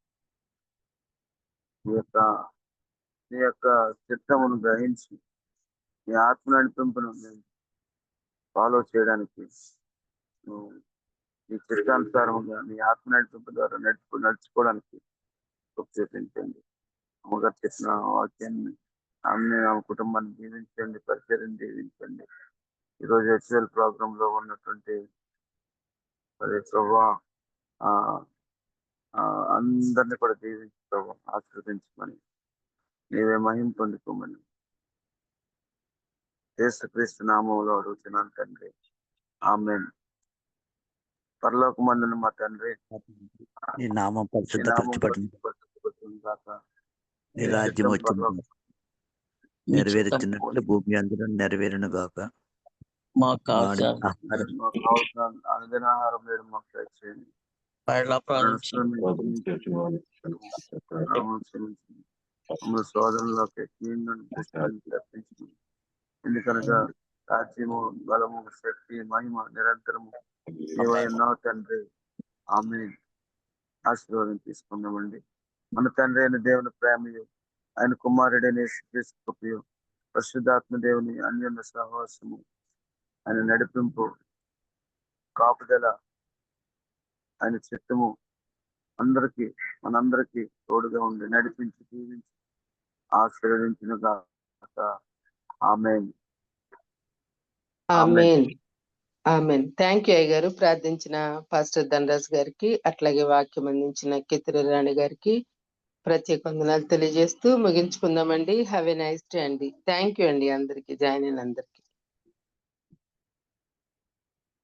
నీ యొక్క చిత్తమును గ్రహించి నీ ఆత్మ నడిపింపును మేము ఫాలో చేయడానికి, నీ చిత్తానుసారంగా నీ ఆత్మ నడిపింపు ద్వారా నడుచుకోవడానికి చూపించండి. అమ్మగారు చెప్పిన వాక్యాన్ని ఆమె కుటుంబాన్ని దీవించండి, పరిచయం దీవించండి. ఈరోజు హెచ్ఎల్ ప్రోగ్రామ్ లో ఉన్నటువంటి మరి ప్రభా అందరినీ కూడా దీవించి ప్రభా ఆశీర్వదించమని, నీవే మహిమ పొందుకోమని యేసుక్రీస్తు నామంలో అడుగుతున్నాను తండ్రి, ఆమేన్. పరలోకమందున మా తండ్రి, నీ నామం పరిశుద్ధపరచబడింది, నీ రాజ్యం వచ్చింది, నెరవేరుతున్నట్లు భూమి అందరూ నెరవేరును గాక. మాకు కావాల్సిన అనుదినాహారం నేడు మాకు దయచేయండి. సోదరులకి తప్పించు. ఎందుకనగా రాజ్యము, బలము, శక్తి, మహిమ నిరంతరము నీవైనావు తండ్రి. ఆమేన్. ఆశీర్వాదం తీసుకున్నామండి. మన తండ్రి అయిన దేవుని ప్రేమయు, ఆయన కుమారుడైన యేసుక్రీస్తు కృపయు, పరిశుద్ధాత్మ దేవుని అన్యోన్య సహవాసము, ఆయన నడిపింపు, కాపుదల, ఆయన చిత్తము మనందరికీ తోడుగా ఉండి నడిపించి దీవించి ఆశీర్వదించిన గాక. ఆమేన్. ఆమేన్. ఆమేన్. థ్యాంక్ యూ అయ్య గారు. ప్రార్థించిన పాస్టర్ ధనరాజ్ గారికి, అట్లాగే వాక్యం అందించిన కితిరి రాణి గారికి ప్రత్యేక వందనాలు తెలియజేస్తూ ముగించుకుందామండి. హ్యావ్ ఎ నైస్ డే అండి. థ్యాంక్ యూ అండి అందరికి, జాయిన్ అయిన అందరికి.